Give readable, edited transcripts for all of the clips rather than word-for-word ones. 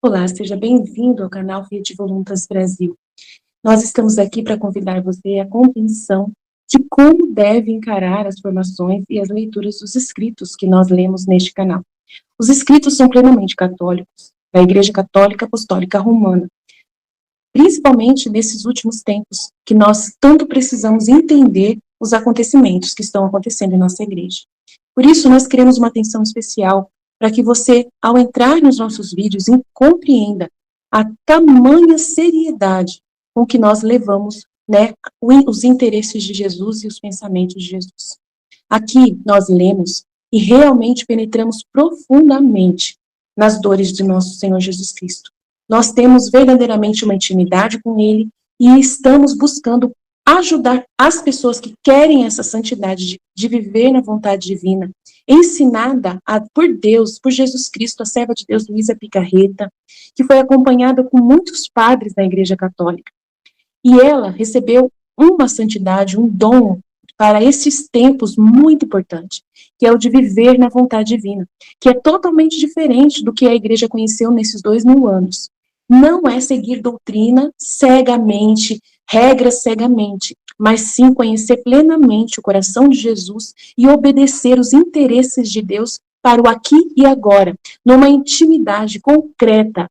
Olá, seja bem-vindo ao canal Fiat Voluntas Brasil. Nós estamos aqui para convidar você à compreensão de como deve encarar as formações e as leituras dos escritos que nós lemos neste canal. Os escritos são plenamente católicos, da Igreja Católica Apostólica Romana, principalmente nesses últimos tempos, que nós tanto precisamos entender os acontecimentos que estão acontecendo em nossa igreja. Por isso, nós queremos uma atenção especial para que você, ao entrar nos nossos vídeos, compreenda a tamanha seriedade com que nós levamos, os interesses de Jesus e os pensamentos de Jesus. Aqui nós lemos e realmente penetramos profundamente nas dores de nosso Senhor Jesus Cristo. Nós temos verdadeiramente uma intimidade com Ele e estamos buscando ajudar as pessoas que querem essa santidade de viver na vontade divina, ensinada por Deus, por Jesus Cristo, a serva de Deus Luísa Picarreta, que foi acompanhada com muitos padres da Igreja Católica. E ela recebeu uma santidade, um dom para esses tempos muito importante, que é o de viver na vontade divina, que é totalmente diferente do que a Igreja conheceu nesses 2000 anos. Não é seguir doutrina cegamente, regras cegamente, mas sim conhecer plenamente o coração de Jesus e obedecer os interesses de Deus para o aqui e agora, numa intimidade concreta,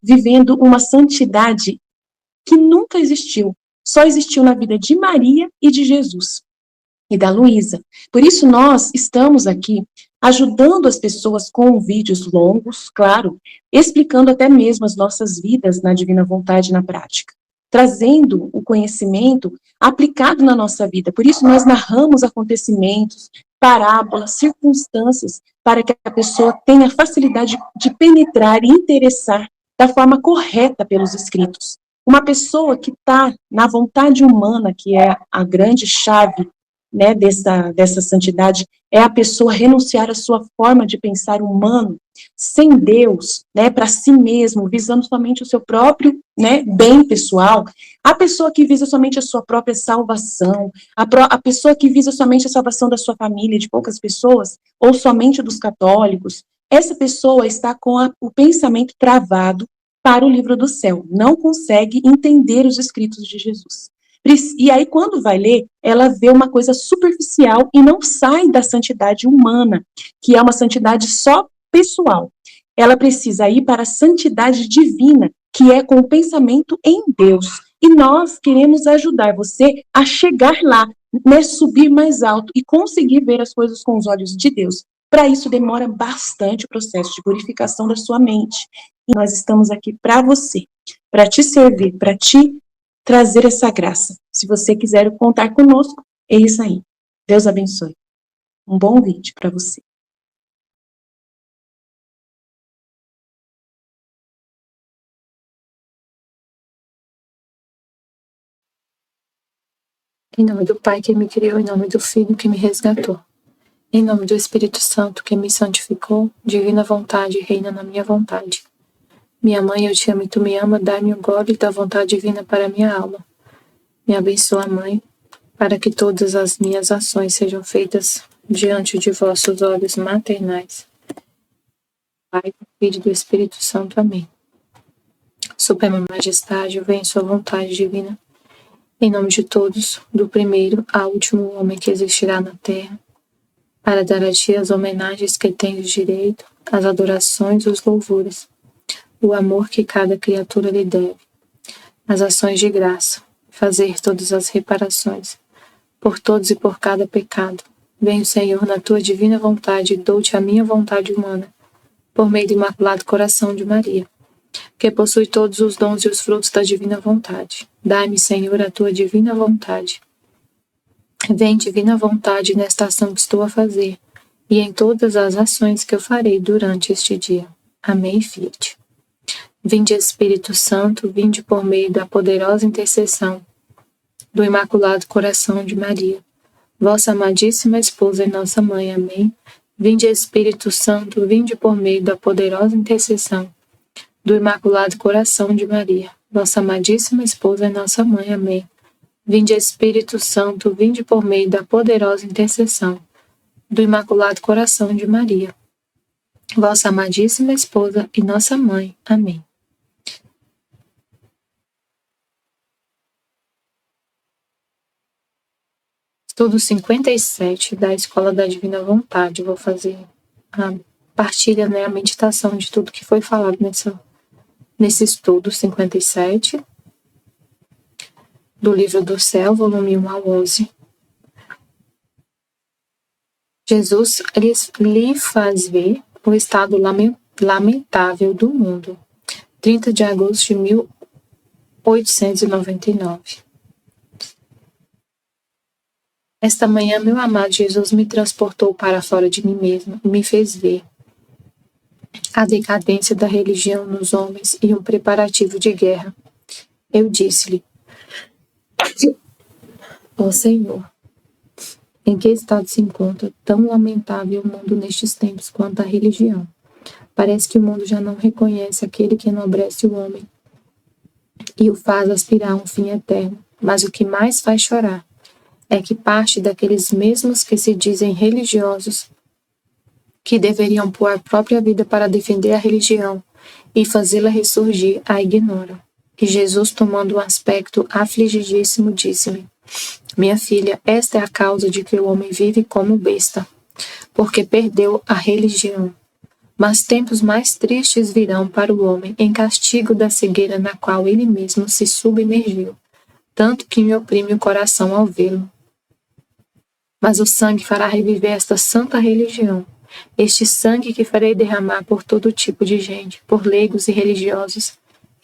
vivendo uma santidade que nunca existiu, só existiu na vida de Maria e de Jesus e da Luísa. Por isso nós estamos aqui ajudando as pessoas com vídeos longos, claro, explicando até mesmo as nossas vidas na divina vontade na prática, trazendo o conhecimento aplicado na nossa vida. Por isso nós narramos acontecimentos, parábolas, circunstâncias, para que a pessoa tenha facilidade de penetrar e interessar da forma correta pelos escritos. Uma pessoa que está na vontade humana, que é a grande chave dessa santidade, é a pessoa renunciar à sua forma de pensar humano, sem Deus, para si mesmo, visando somente o seu próprio, bem pessoal. A pessoa que visa somente a sua própria salvação, a pessoa que visa somente a salvação da sua família, de poucas pessoas, ou somente dos católicos, essa pessoa está com o pensamento travado para o livro do céu, não consegue entender os escritos de Jesus. E aí, quando vai ler, ela vê uma coisa superficial e não sai da santidade humana, que é uma santidade só pessoal. Ela precisa ir para a santidade divina, que é com o pensamento em Deus. E nós queremos ajudar você a chegar lá, subir mais alto e conseguir ver as coisas com os olhos de Deus. Para isso, demora bastante o processo de purificação da sua mente. E nós estamos aqui para você, para te servir, para te trazer essa graça. Se você quiser contar conosco, é isso aí. Deus abençoe. Um bom vídeo para você. Em nome do Pai que me criou, em nome do Filho que me resgatou. Em nome do Espírito Santo que me santificou, divina vontade reina na minha vontade. Minha mãe, eu te amo e tu me ama, dai-me o gole da vontade divina para minha alma. Me abençoa, Mãe, para que todas as minhas ações sejam feitas diante de vossos olhos maternais. Pai, do Filho e do Espírito Santo. Amém. Suprema Majestade, venha sua vontade divina. Em nome de todos, do primeiro ao último homem que existirá na terra, para dar a ti as homenagens que tens direito, as adorações, os louvores, o amor que cada criatura lhe deve, as ações de graça, fazer todas as reparações, por todos e por cada pecado. Venho, Senhor, na tua divina vontade, e dou-te a minha vontade humana, por meio do Imaculado Coração de Maria, que possui todos os dons e os frutos da divina vontade. Dai-me, Senhor, a tua divina vontade. Vem, divina vontade, nesta ação que estou a fazer, e em todas as ações que eu farei durante este dia. Amém, Fiat. Vinde, Espírito Santo, vinde por meio da poderosa intercessão do Imaculado Coração de Maria, vossa amadíssima esposa e nossa mãe. Amém. Vinde, Espírito Santo, vinde por meio da poderosa intercessão do Imaculado Coração de Maria, vossa amadíssima esposa e nossa mãe. Amém. Vinde, Espírito Santo, vinde por meio da poderosa intercessão do Imaculado Coração de Maria, vossa amadíssima esposa e nossa mãe. Amém. Estudo 57 da Escola da Divina Vontade. Vou fazer a partilha, né, a meditação de tudo que foi falado nesse estudo 57, do Livro do Céu, volume 1 ao 11. Jesus lhe faz ver o estado lamentável do mundo. 30 de agosto de 1899. Esta manhã, meu amado Jesus me transportou para fora de mim mesmo e me fez ver a decadência da religião nos homens e um preparativo de guerra. Eu disse-lhe: ó Senhor, em que estado se encontra tão lamentável o mundo nestes tempos quanto a religião? Parece que o mundo já não reconhece aquele que enobrece o homem e o faz aspirar a um fim eterno. Mas o que mais faz chorar é que parte daqueles mesmos que se dizem religiosos, que deveriam pôr a própria vida para defender a religião e fazê-la ressurgir, a ignoram. E Jesus, tomando um aspecto afligidíssimo, disse-me: minha filha, esta é a causa de que o homem vive como besta, porque perdeu a religião. Mas tempos mais tristes virão para o homem em castigo da cegueira na qual ele mesmo se submergiu, tanto que me oprime o coração ao vê-lo. Mas o sangue fará reviver esta santa religião, este sangue que farei derramar por todo tipo de gente, por leigos e religiosos,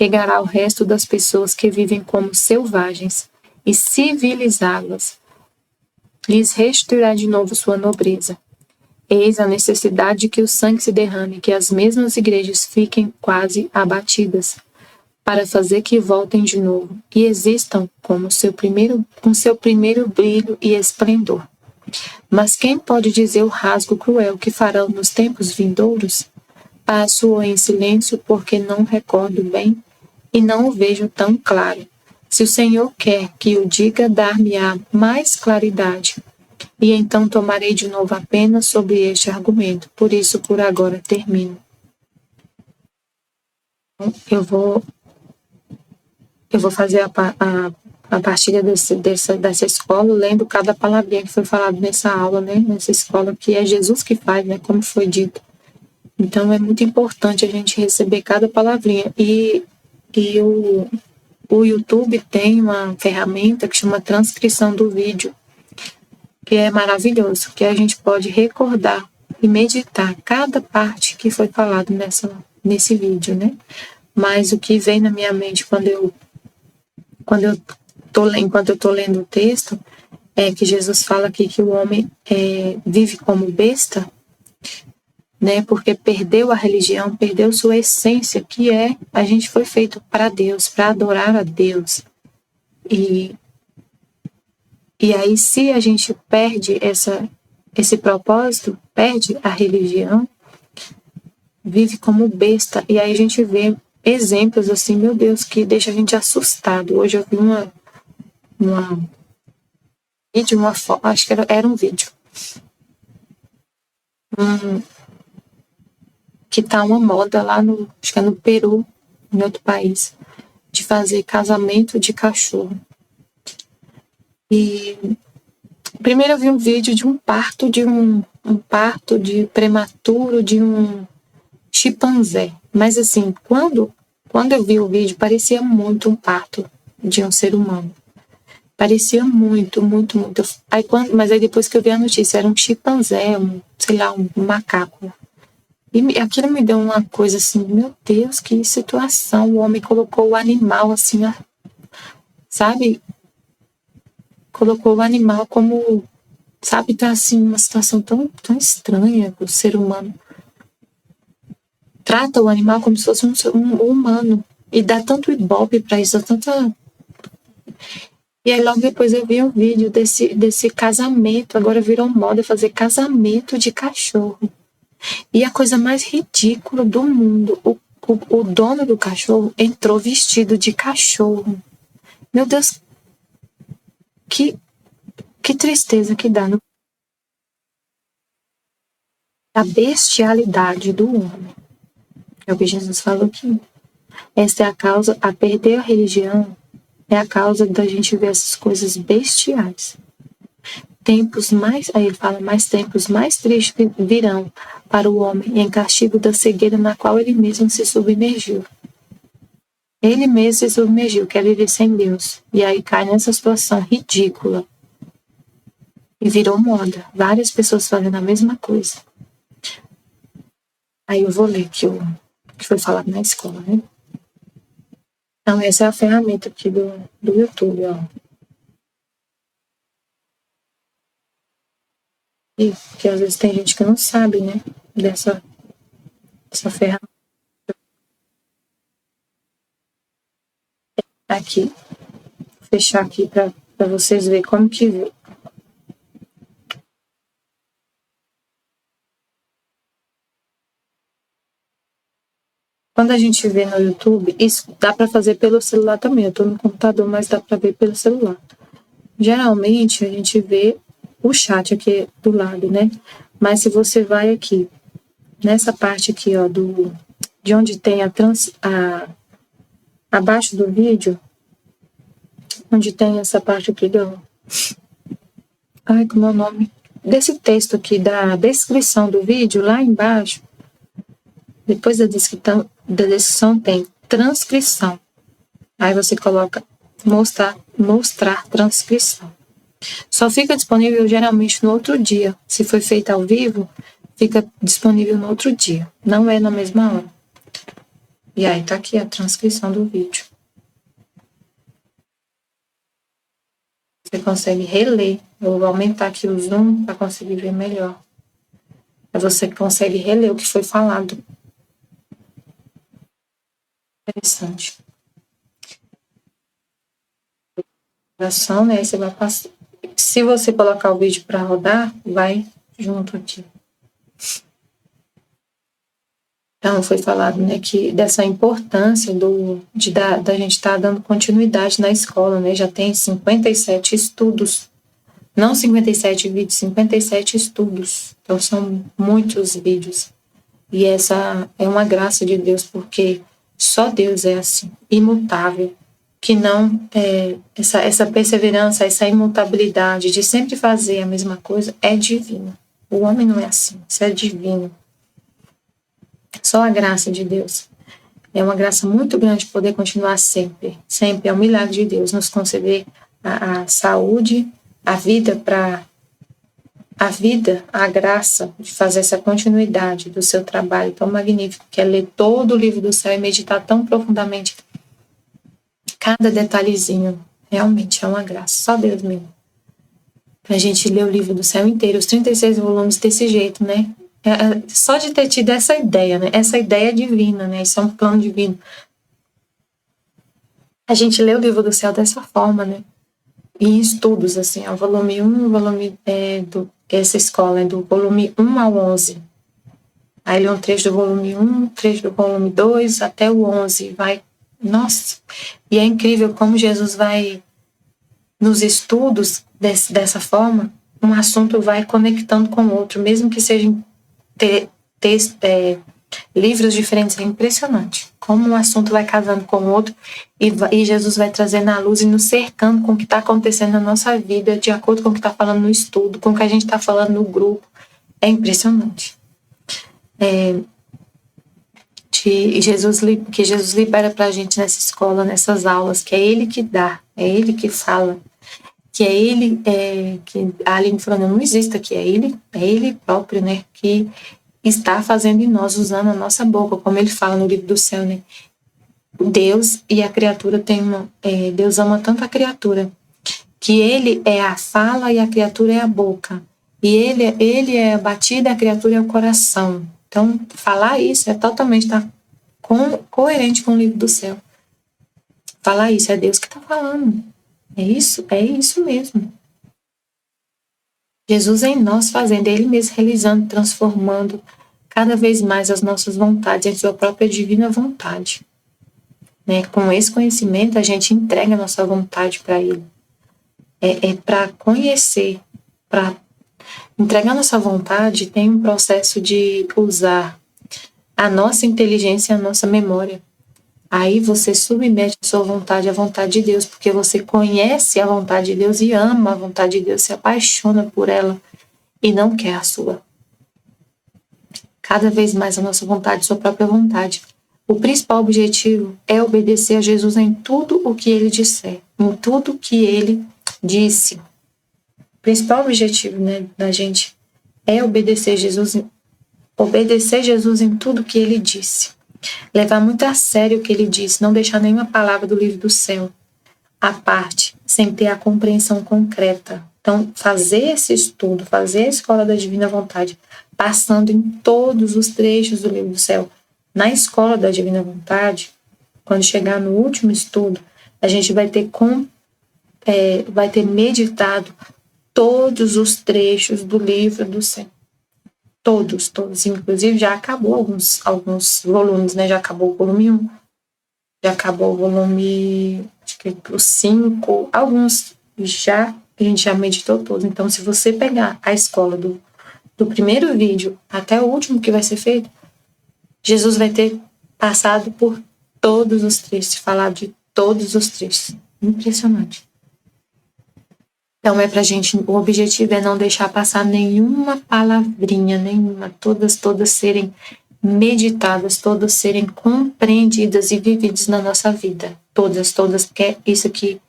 regará o resto das pessoas que vivem como selvagens e civilizá-las, lhes restituirá de novo sua nobreza. Eis a necessidade de que o sangue se derrame, que as mesmas igrejas fiquem quase abatidas, para fazer que voltem de novo e existam com seu primeiro brilho e esplendor. Mas quem pode dizer o rasgo cruel que farão nos tempos vindouros? Passo-o em silêncio porque não recordo bem e não o vejo tão claro. Se o Senhor quer que o diga, dar-me-á mais claridade. E então tomarei de novo apenas sobre este argumento. Por isso, por agora, termino. Eu vou fazer a partilha dessa escola, lendo cada palavrinha que foi falado nessa aula, né? Nessa escola, que é Jesus que faz, né? Como foi dito. Então, é muito importante a gente receber cada palavrinha. E o YouTube tem uma ferramenta que chama transcrição do vídeo, que é maravilhoso, que a gente pode recordar e meditar cada parte que foi falado nesse vídeo, né? Mas o que vem na minha mente enquanto eu estou lendo o texto, é que Jesus fala aqui que o homem vive como besta, né? Porque perdeu a religião, perdeu sua essência, que a gente foi feito para Deus, para adorar a Deus. E aí, se a gente perde esse propósito, perde a religião, vive como besta. E aí a gente vê exemplos assim, meu Deus, que deixa a gente assustado. Hoje eu vi acho que era um vídeo. Que tá uma moda lá acho que é no Peru, em outro país, de fazer casamento de cachorro. E primeiro eu vi um vídeo de um parto de prematuro de um chimpanzé. Mas assim, quando eu vi o vídeo, parecia muito um parto de um ser humano. Parecia muito, muito, muito. Mas aí depois que eu vi a notícia, era um chimpanzé, um macaco. E aquilo me deu uma coisa assim, meu Deus, que situação. O homem colocou o animal assim, sabe? Colocou o animal como, sabe, tá assim, uma situação tão, tão estranha. O ser humano trata o animal como se fosse um humano e dá tanto ibope para isso, tanta. E aí logo depois eu vi um vídeo desse casamento, agora virou moda fazer casamento de cachorro. E a coisa mais ridícula do mundo, o dono do cachorro entrou vestido de cachorro. Meu Deus, que tristeza que dá a bestialidade do homem. É o que Jesus falou aqui. Esta é a causa, a perder a religião é a causa da gente ver essas coisas bestiais. aí ele fala, mais tempos mais tristes virão para o homem em castigo da cegueira na qual ele mesmo se submergiu. Ele mesmo se submergiu, quer viver sem Deus. E aí cai nessa situação ridícula. E virou moda. Várias pessoas fazendo a mesma coisa. Aí eu vou ler que foi falado na escola, né? Então, essa é a ferramenta aqui do YouTube, ó. E que às vezes tem gente que não sabe, né? Dessa ferramenta. Aqui. Vou fechar aqui para vocês verem como que vê. Quando a gente vê no YouTube, isso dá para fazer pelo celular também. Eu estou no computador, mas dá para ver pelo celular. Geralmente, a gente vê o chat aqui do lado, né? Mas se você vai aqui, nessa parte aqui, ó, de onde tem abaixo do vídeo, onde tem essa parte aqui como é o nome? Desse texto aqui, da descrição do vídeo, lá embaixo, depois da descrição tem transcrição. Aí você coloca mostrar transcrição. Só fica disponível geralmente no outro dia. Se foi feita ao vivo, fica disponível no outro dia. Não é na mesma hora. E aí tá aqui a transcrição do vídeo. Você consegue reler. Eu vou aumentar aqui o zoom para conseguir ver melhor. Aí você consegue reler o que foi falado. Interessante. Né? Aí você vai passar. Se você colocar o vídeo para rodar, vai junto aqui. Então, foi falado, né, que dessa importância da gente estar dando continuidade na escola, né? Já tem 57 estudos. Não 57 vídeos, 57 estudos. Então, são muitos vídeos. E essa é uma graça de Deus, porque só Deus é assim, imutável. Que não, essa perseverança, essa imutabilidade de sempre fazer a mesma coisa é divina. O homem não é assim, isso é divino. Só a graça de Deus. É uma graça muito grande poder continuar sempre. Sempre é um milagre de Deus nos conceder a saúde, a vida a graça de fazer essa continuidade do seu trabalho tão magnífico, que é ler todo o livro do céu e meditar tão profundamente cada detalhezinho. Realmente é uma graça, só Deus mesmo. Pra gente ler o livro do céu inteiro, os 36 volumes desse jeito, né? Só de ter tido essa ideia, né? Essa ideia divina, né? Isso é um plano divino. A gente lê o livro do céu dessa forma, né? E em estudos, assim, o volume 1, o volume essa escola é do volume 1 ao 11. Aí lê um trecho do volume 1, trecho do volume 2, até o 11. Vai, nossa! E é incrível como Jesus vai, nos estudos dessa forma, um assunto vai conectando com o outro, mesmo que sejam livros diferentes. É impressionante como um assunto vai casando com o outro e Jesus vai trazendo a luz e nos cercando com o que está acontecendo na nossa vida, de acordo com o que está falando no estudo, com o que a gente está falando no grupo. É impressionante. Que Jesus libera para a gente nessa escola, nessas aulas, que é Ele que dá, é Ele que fala, que é Ele, que a Aline falando, não existe aqui, é Ele próprio, né, que está fazendo em nós, usando a nossa boca, como Ele fala no livro do céu, né, Deus e a criatura Deus ama tanto a criatura, que Ele é a fala e a criatura é a boca, e Ele é a batida, a criatura é o coração. Então, falar isso é totalmente coerente com o livro do céu. Falar isso, é Deus que está falando. É isso mesmo. Jesus em nós fazendo, Ele mesmo realizando, transformando cada vez mais as nossas vontades em sua própria divina vontade. Né? Com esse conhecimento, a gente entrega a nossa vontade para Ele. Para conhecer, para entregar nossa vontade, tem um processo de usar a nossa inteligência e a nossa memória. Aí você submete a sua vontade à vontade de Deus, porque você conhece a vontade de Deus e ama a vontade de Deus, se apaixona por ela e não quer a sua. Cada vez mais a nossa vontade, sua própria vontade. O principal objetivo é obedecer a Jesus em tudo o que ele disser, em tudo o que ele disse. O principal objetivo, da gente é obedecer Jesus em tudo o que ele disse. Levar muito a sério o que ele disse, não deixar nenhuma palavra do livro do céu à parte, sem ter a compreensão concreta. Então, fazer esse estudo, fazer a escola da divina vontade, passando em todos os trechos do livro do céu. Na escola da divina vontade, quando chegar no último estudo, a gente vai ter meditado todos os trechos do livro do céu. Todos. Inclusive, já acabou alguns volumes, né? Já acabou o volume 1, já acabou o volume, acho que o 5, alguns a gente já meditou todos. Então, se você pegar a escola do primeiro vídeo até o último que vai ser feito, Jesus vai ter passado por todos os trechos, falado de todos os trechos. Impressionante. Então, o objetivo é não deixar passar nenhuma palavrinha, nenhuma, todas serem meditadas, todas serem compreendidas e vividas na nossa vida. Todas, porque é isso aqui,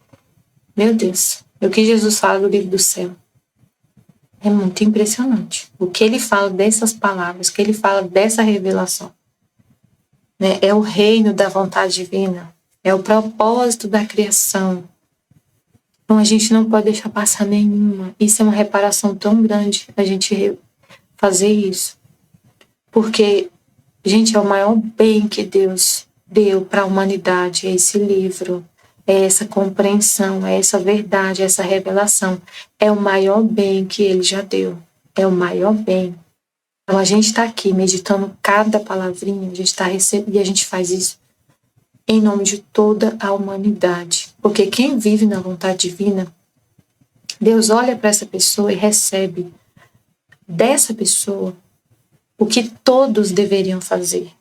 meu Deus, o que Jesus fala do livro do céu é muito impressionante. O que ele fala dessas palavras, o que ele fala dessa revelação, né? É o reino da vontade divina, é o propósito da criação. Então, a gente não pode deixar passar nenhuma. Isso é uma reparação tão grande, a gente fazer isso. Porque, gente, é o maior bem que Deus deu para a humanidade, é esse livro, é essa compreensão, é essa verdade, é essa revelação. É o maior bem que Ele já deu. É o maior bem. Então, a gente está aqui meditando cada palavrinha, a gente está recebendo, e a gente faz isso em nome de toda a humanidade. Porque quem vive na vontade divina, Deus olha para essa pessoa e recebe dessa pessoa o que todos deveriam fazer.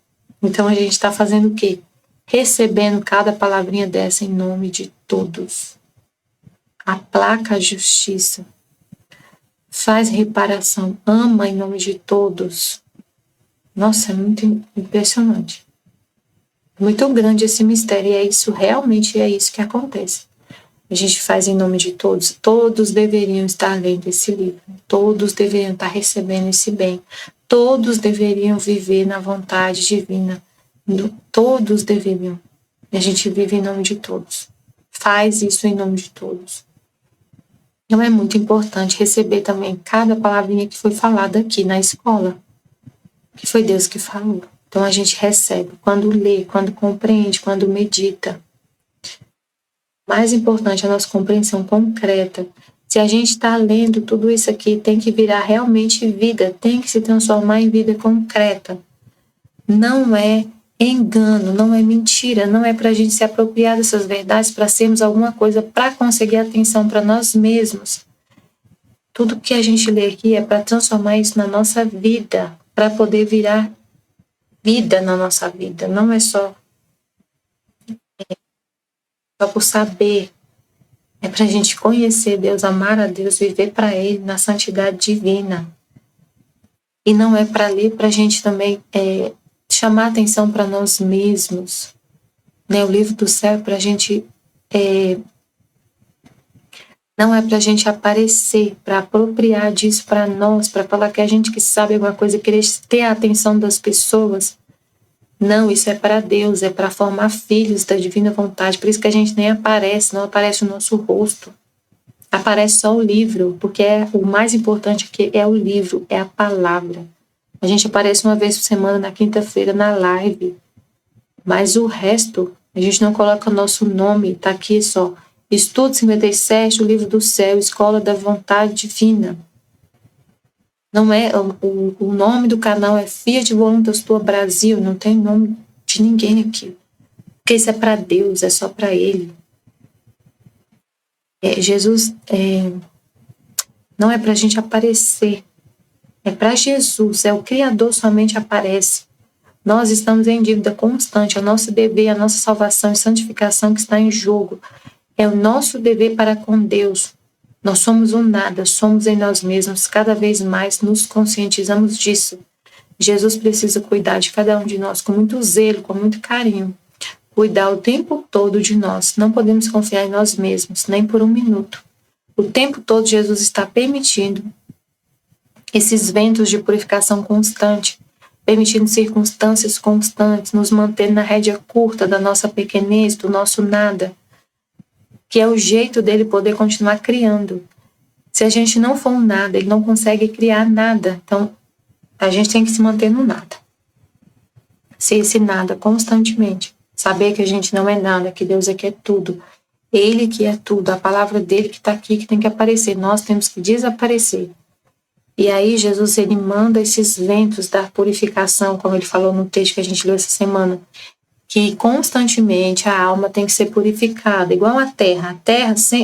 Então a gente está fazendo o quê? Recebendo cada palavrinha dessa em nome de todos. Aplaca a justiça. Faz reparação. Ama em nome de todos. Nossa, é muito impressionante. Muito grande esse mistério, e realmente é isso que acontece. A gente faz em nome de todos. Todos deveriam estar lendo esse livro. Todos deveriam estar recebendo esse bem. Todos deveriam viver na vontade divina. Todos deveriam. E a gente vive em nome de todos. Faz isso em nome de todos. Então é muito importante receber também cada palavrinha que foi falada aqui na escola. Que foi Deus que falou. Então a gente recebe quando lê, quando compreende, quando medita. Mais importante é a nossa compreensão concreta. Se a gente está lendo tudo isso aqui, tem que virar realmente vida, tem que se transformar em vida concreta. Não é engano, não é mentira, não é para a gente se apropriar dessas verdades para sermos alguma coisa, para conseguir atenção para nós mesmos. Tudo que a gente lê aqui é para transformar isso na nossa vida, para poder virar vida na nossa vida. Não é só por saber. É para a gente conhecer Deus, amar a Deus, viver para Ele na santidade divina. E não é para ler para a gente também chamar atenção para nós mesmos. Né? O livro do céu é para a gente... não é para a gente aparecer, para apropriar disso para nós, para falar que a gente que sabe alguma coisa, querer ter a atenção das pessoas. Não, isso é para Deus, é para formar filhos da divina vontade. Por isso que a gente nem aparece, não aparece o nosso rosto. Aparece só o livro, porque o mais importante aqui é o livro, é a palavra. A gente aparece uma vez por semana, na quinta-feira, na live. Mas o resto, a gente não coloca o nosso nome, tá aqui só. Estudo 57, o livro do céu, Escola da Vontade Divina. Não é, o nome do canal é Fiat Voluntas Tua Brasil, não tem nome de ninguém aqui. Porque isso é para Deus, é só para Ele. Jesus não é para a gente aparecer, é para Jesus, é o Criador somente aparece. Nós estamos em dívida constante, é o nosso dever, a nossa salvação e santificação que está em jogo. É o nosso dever para com Deus. Nós somos um nada, somos em nós mesmos, cada vez mais nos conscientizamos disso. Jesus precisa cuidar de cada um de nós com muito zelo, com muito carinho. Cuidar o tempo todo de nós. Não podemos confiar em nós mesmos, nem por um minuto. O tempo todo Jesus está permitindo esses ventos de purificação constante, permitindo circunstâncias constantes, nos mantendo na rédea curta da nossa pequenez, do nosso nada, que é o jeito dele poder continuar criando. Se a gente não for um nada, ele não consegue criar nada. Então, a gente tem que se manter no nada. Ser esse nada constantemente. Saber que a gente não é nada, que Deus é que é tudo. Ele que é tudo, a palavra dele que está aqui, que tem que aparecer. Nós temos que desaparecer. E aí Jesus, ele manda esses ventos da purificação, como ele falou no texto que a gente leu essa semana, que constantemente a alma tem que ser purificada, igual a terra.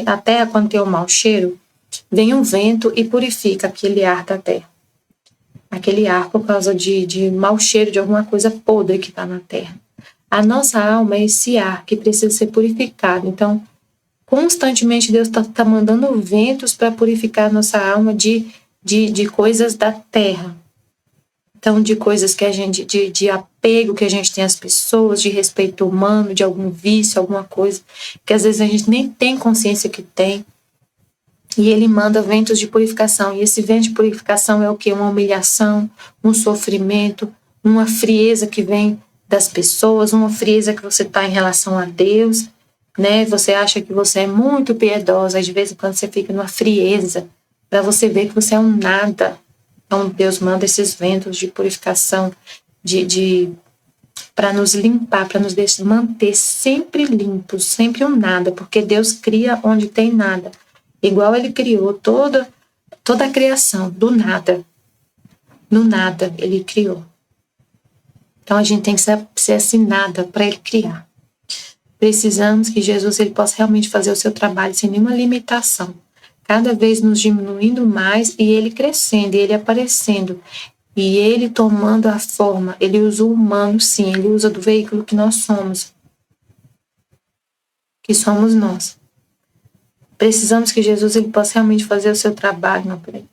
A terra, quando tem um mau cheiro, vem um vento e purifica aquele ar da terra. Aquele ar por causa de mau cheiro, de alguma coisa podre que está na terra. A nossa alma é esse ar que precisa ser purificado. Então, constantemente Deus está mandando ventos para purificar a nossa alma de coisas da terra. Então, de coisas que a gente, de apego que a gente tem às pessoas, de respeito humano, de algum vício, alguma coisa, que às vezes a gente nem tem consciência que tem. E ele manda ventos de purificação. E esse vento de purificação é o quê? Uma humilhação, um sofrimento, uma frieza que vem das pessoas, uma frieza que você está em relação a Deus, né? Você acha que você é muito piedosa, de vez em quando você fica numa frieza, para você ver que você é um nada. Então Deus manda esses ventos de purificação, para nos limpar, para nos manter sempre limpos, sempre um nada, porque Deus cria onde tem nada. Igual ele criou toda a criação, do nada. No nada ele criou. Então a gente tem que ser assim nada para ele criar. Precisamos que Jesus ele possa realmente fazer o seu trabalho sem nenhuma limitação. Cada vez nos diminuindo mais e ele crescendo, e ele aparecendo, e ele tomando a forma. Ele usa o humano, sim, ele usa do veículo que nós somos, que somos nós. Precisamos que Jesus ele possa realmente fazer o seu trabalho, não por aí.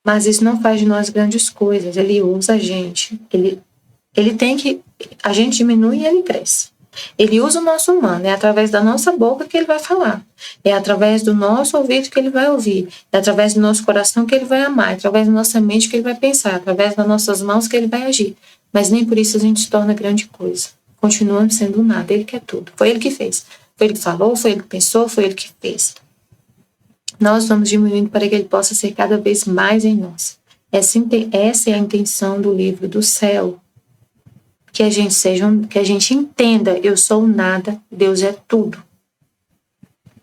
Mas isso não faz de nós grandes coisas. Ele usa a gente. Ele tem que... A gente diminui e ele cresce. Ele usa o nosso humano. É através da nossa boca que ele vai falar. É através do nosso ouvido que ele vai ouvir. É através do nosso coração que ele vai amar. É através da nossa mente que ele vai pensar. É através das nossas mãos que ele vai agir. Mas nem por isso a gente se torna grande coisa. Continuamos sendo nada. Ele que é tudo. Foi ele que fez. Foi ele que falou, foi ele que pensou, foi ele que fez. Nós vamos diminuindo para que ele possa ser cada vez mais em nós. Essa é a intenção do livro do céu. Que a gente entenda, eu sou nada, Deus é tudo.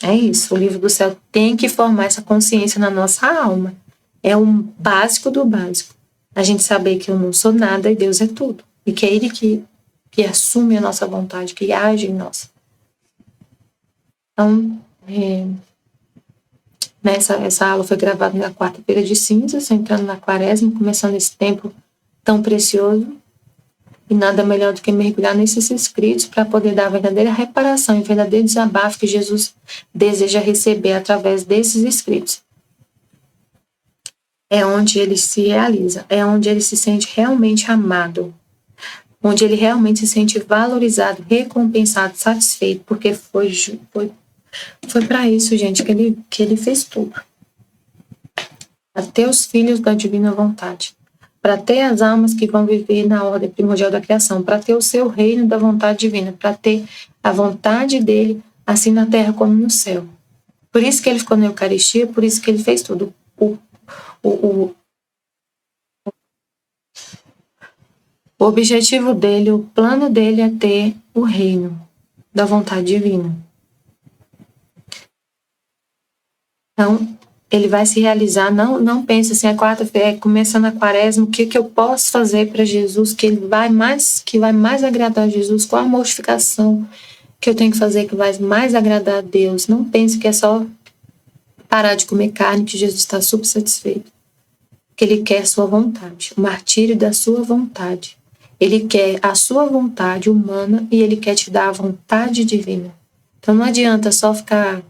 É isso, o livro do céu tem que formar essa consciência na nossa alma. É o básico do básico. A gente saber que eu não sou nada e Deus é tudo. E que é ele que assume a nossa vontade, que age em nós. Então, essa aula foi gravada na quarta-feira de cinzas, entrando na quaresma, começando esse tempo tão precioso. E nada melhor do que mergulhar nesses escritos para poder dar a verdadeira reparação e verdadeiro desabafo que Jesus deseja receber através desses escritos. É onde ele se realiza, é onde ele se sente realmente amado, onde ele realmente se sente valorizado, recompensado, satisfeito, porque foi para isso, gente, que ele fez tudo. Para ter os filhos da divina vontade. Para ter as almas que vão viver na ordem primordial da criação. Para ter o seu reino da vontade divina. Para ter a vontade dele, assim na terra como no céu. Por isso que ele ficou na Eucaristia, por isso que ele fez tudo. O objetivo dele, o plano dele é ter o reino da vontade divina. Então, ele vai se realizar, não pense assim, a quarta-feira, começando a quaresma, o que eu posso fazer para Jesus, que vai mais agradar a Jesus, qual a mortificação que eu tenho que fazer que vai mais agradar a Deus. Não pense que é só parar de comer carne, que Jesus está super satisfeito. que ele quer sua vontade, o martírio da sua vontade. Ele quer a sua vontade humana e ele quer te dar a vontade divina. Então não adianta só ficar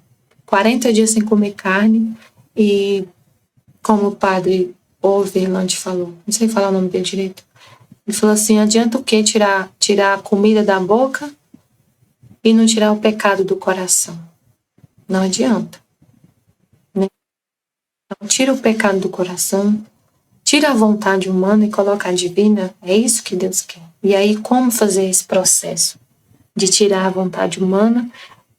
40 dias sem comer carne e, como o padre Overland falou, não sei falar o nome dele direito, ele falou assim, adianta o quê tirar a comida da boca e não tirar o pecado do coração? Não adianta. Né? Então, tira o pecado do coração, tira a vontade humana e coloca a divina, é isso que Deus quer. E aí, como fazer esse processo de tirar a vontade humana,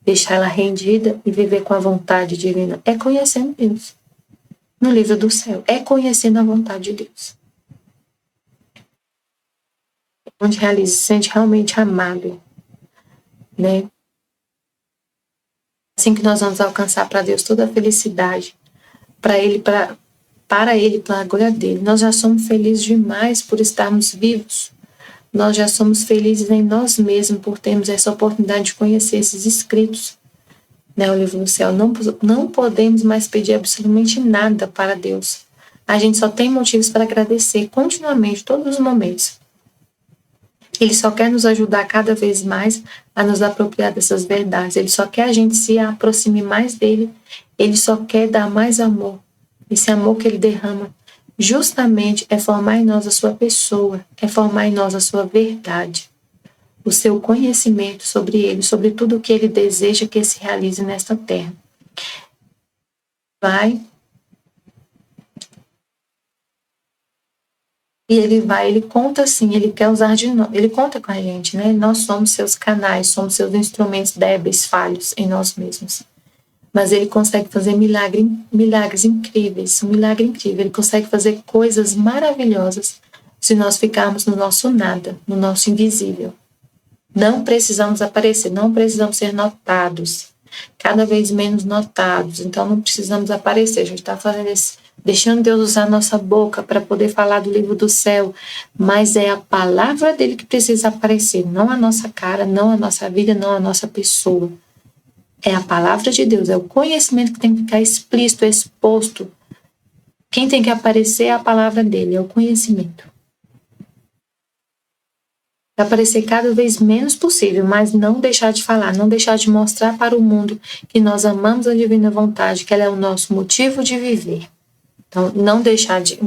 deixar ela rendida e viver com a vontade divina? É conhecendo Deus. No livro do céu, é conhecendo a vontade de Deus. Onde se sente realmente amado, né? Assim que nós vamos alcançar para Deus toda a felicidade, para Ele, para a glória dele. Nós já somos felizes demais por estarmos vivos. Nós já somos felizes em nós mesmos por termos essa oportunidade de conhecer esses escritos, né, o livro do céu. Não podemos mais pedir absolutamente nada para Deus. A gente só tem motivos para agradecer continuamente, todos os momentos. Ele só quer nos ajudar cada vez mais a nos apropriar dessas verdades. Ele só quer a gente se aproxime mais dele. Ele só quer dar mais amor. Esse amor que ele derrama justamente é formar em nós a sua pessoa, é formar em nós a sua verdade, o seu conhecimento sobre ele, sobre tudo o que ele deseja que se realize nesta terra. Vai. E ele conta assim, ele quer usar de nós, ele conta com a gente, né? Nós somos seus canais, somos seus instrumentos débeis, falhos em nós mesmos. Mas ele consegue fazer milagres incríveis, um milagre incrível. Ele consegue fazer coisas maravilhosas se nós ficarmos no nosso nada, no nosso invisível. Não precisamos aparecer, não precisamos ser notados, cada vez menos notados. Então não precisamos aparecer. A gente está fazendo isso, deixando Deus usar a nossa boca para poder falar do livro do céu, mas é a palavra dele que precisa aparecer, não a nossa cara, não a nossa vida, não a nossa pessoa. É a palavra de Deus, é o conhecimento que tem que ficar explícito, exposto. Quem tem que aparecer é a palavra dele, é o conhecimento. Aparecer cada vez menos possível, mas não deixar de falar, não deixar de mostrar para o mundo que nós amamos a divina vontade, que ela é o nosso motivo de viver. Então, não deixar de...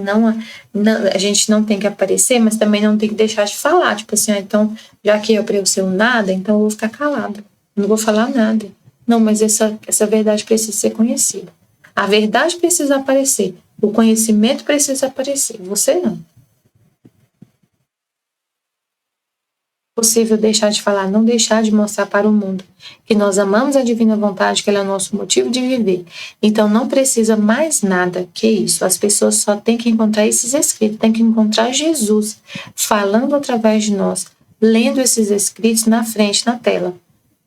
a gente não tem que aparecer, mas também não tem que deixar de falar. Tipo assim, então, já que eu para eu ser um nada, então eu vou ficar calada. Não vou falar nada. Não, mas essa verdade precisa ser conhecida. A verdade precisa aparecer. O conhecimento precisa aparecer. Você não. É possível deixar de falar, não deixar de mostrar para o mundo que nós amamos a divina vontade, que ela é o nosso motivo de viver. Então não precisa mais nada que isso. As pessoas só têm que encontrar esses escritos, têm que encontrar Jesus falando através de nós, lendo esses escritos na frente, na tela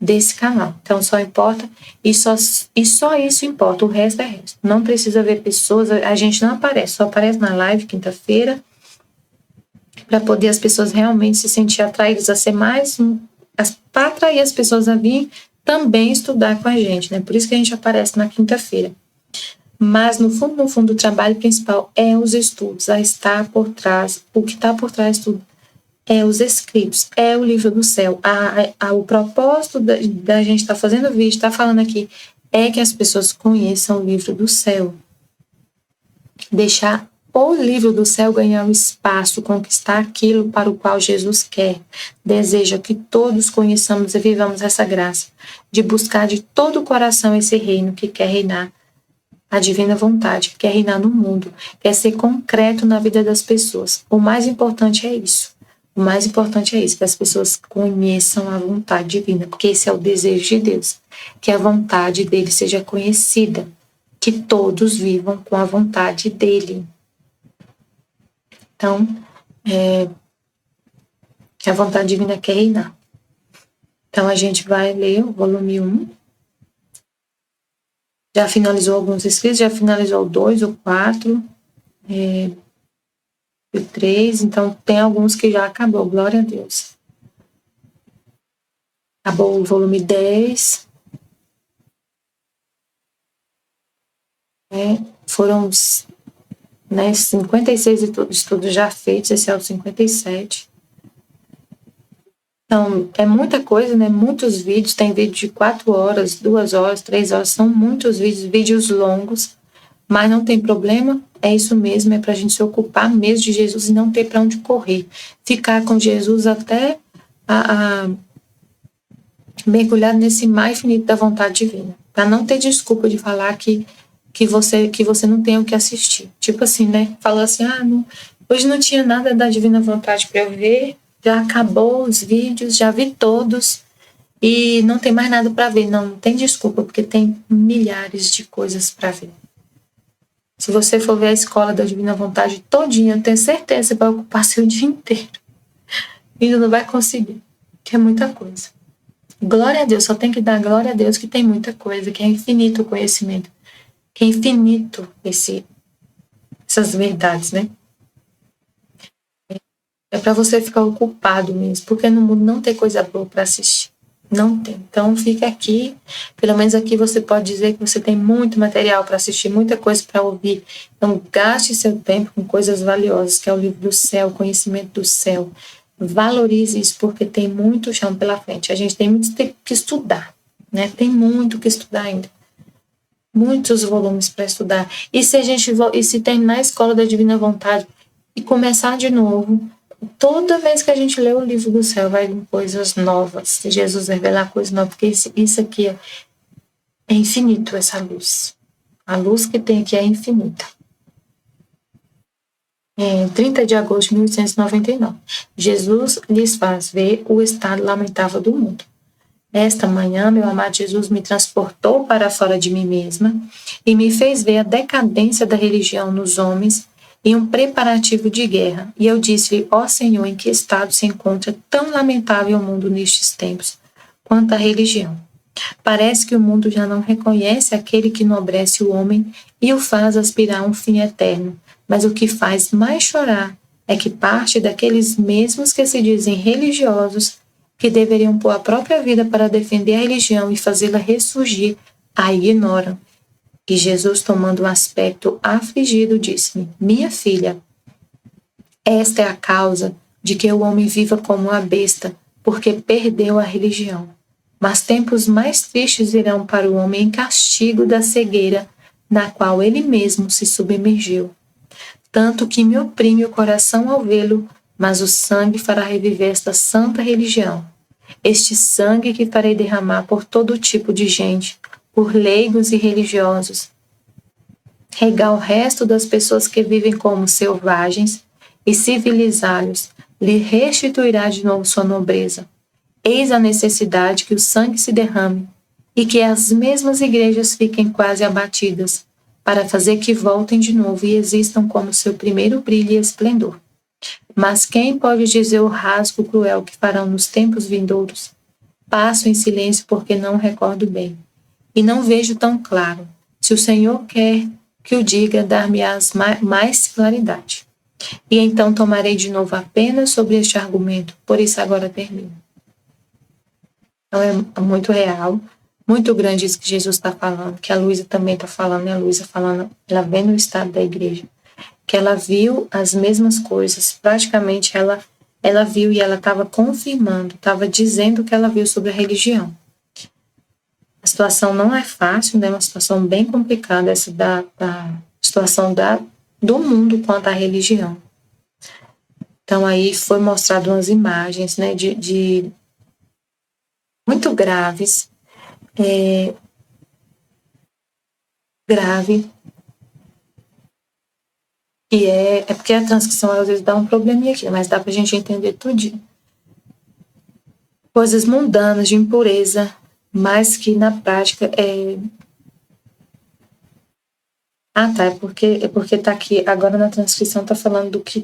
desse canal. Então só importa, e só isso importa, o resto é resto. Não precisa ver pessoas, a gente não aparece, só aparece na live quinta-feira, para poder as pessoas realmente se sentir atraídas a ser mais, para atrair as pessoas a vir também estudar com a gente, né? Por isso que a gente aparece na quinta-feira. Mas no fundo, o trabalho principal é os estudos, a estar por trás, o que está por trás de tudo é os escritos, é o livro do céu. O propósito da gente estar fazendo o vídeo, estar falando aqui, é que as pessoas conheçam o livro do céu. Deixar o livro do céu ganhar o espaço, conquistar aquilo para o qual Jesus quer. Deseja que todos conheçamos e vivamos essa graça de buscar de todo o coração esse reino que quer reinar, a divina vontade, que quer reinar no mundo, quer ser concreto na vida das pessoas. O mais importante é isso. O mais importante é isso, que as pessoas conheçam a vontade divina, porque esse é o desejo de Deus, que a vontade dele seja conhecida, que todos vivam com a vontade dele. Então, a vontade divina quer reinar. Então, a gente vai ler o volume 1. Já finalizou alguns escritos, já finalizou o 2, o 4, o 3. Então, tem alguns que já acabou, glória a Deus. Acabou o volume 10. Foram né? 56 estudos já feitos, esse é o 57. Então, é muita coisa, né? Muitos vídeos, tem vídeo de 4 horas, 2 horas, 3 horas, são muitos vídeos longos, mas não tem problema, é isso mesmo, é para a gente se ocupar mesmo de Jesus e não ter para onde correr. Ficar com Jesus até mergulhar nesse mar infinito da vontade divina, para não ter desculpa de falar que você não tem o que assistir. Tipo assim, né? Falou assim, hoje não tinha nada da divina vontade para eu ver, já acabou os vídeos, já vi todos e não tem mais nada para ver. Não tem desculpa, porque tem milhares de coisas para ver. Se você for ver a escola da divina vontade todinha, eu tenho certeza que você vai ocupar seu dia inteiro e não vai conseguir, que é muita coisa. Glória a Deus, só tem que dar glória a Deus que tem muita coisa, que é infinito o conhecimento, que é infinito essas verdades, né? É para você ficar ocupado mesmo, porque no mundo não tem coisa boa para assistir. Não tem. Então fica aqui, pelo menos aqui você pode dizer que você tem muito material para assistir, muita coisa para ouvir. Então gaste seu tempo com coisas valiosas, que é o livro do céu, o conhecimento do céu. Valorize isso, porque tem muito chão pela frente. A gente tem muito que estudar, né? Tem muito que estudar ainda. Muitos volumes para estudar. E se terminar a escola da divina vontade e começar de novo, toda vez que a gente lê o livro do céu, vai vir coisas novas. Se Jesus revelar coisas novas, porque isso aqui é infinito, essa luz. A luz que tem aqui é infinita. Em 30 de agosto de 1899, Jesus lhes faz ver o estado lamentável do mundo. Esta manhã, meu amado Jesus me transportou para fora de mim mesma e me fez ver a decadência da religião nos homens e um preparativo de guerra. E eu disse-lhe, ó Senhor, em que estado se encontra tão lamentável o mundo nestes tempos quanto a religião? Parece que o mundo já não reconhece aquele que enobrece o homem e o faz aspirar a um fim eterno. Mas o que faz mais chorar é que parte daqueles mesmos que se dizem religiosos, que deveriam pôr a própria vida para defender a religião e fazê-la ressurgir, a ignoram. E Jesus, tomando um aspecto afligido, disse-me, minha filha, esta é a causa de que o homem viva como uma besta, porque perdeu a religião. Mas tempos mais tristes virão para o homem em castigo da cegueira, na qual ele mesmo se submergiu. Tanto que me oprime o coração ao vê-lo, mas o sangue fará reviver esta santa religião. Este sangue que farei derramar por todo tipo de gente, por leigos e religiosos, regar o resto das pessoas que vivem como selvagens e civilizá-los, lhe restituirá de novo sua nobreza. Eis a necessidade que o sangue se derrame e que as mesmas igrejas fiquem quase abatidas, para fazer que voltem de novo e existam como seu primeiro brilho e esplendor. Mas quem pode dizer o rasgo cruel que farão nos tempos vindouros? Passo em silêncio porque não recordo bem, e não vejo tão claro. Se o Senhor quer que o diga, dar-me-ás mais claridade. E então tomarei de novo apenas sobre este argumento, por isso agora termino. Então é muito real, muito grande isso que Jesus está falando, que a Luísa também está falando, né? A Luísa falando, ela vem no estado da igreja, que ela viu as mesmas coisas, praticamente ela viu e ela estava confirmando, estava dizendo o que ela viu sobre a religião. A situação não é fácil, né? É uma situação bem complicada, essa da situação do mundo quanto à religião. Então aí foi mostrado umas imagens, né, de muito graves, grave, que é porque a transcrição às vezes dá um probleminha aqui, mas dá pra gente entender tudinho. Coisas mundanas de impureza, mas que na prática é porque tá aqui, agora na transcrição tá falando do que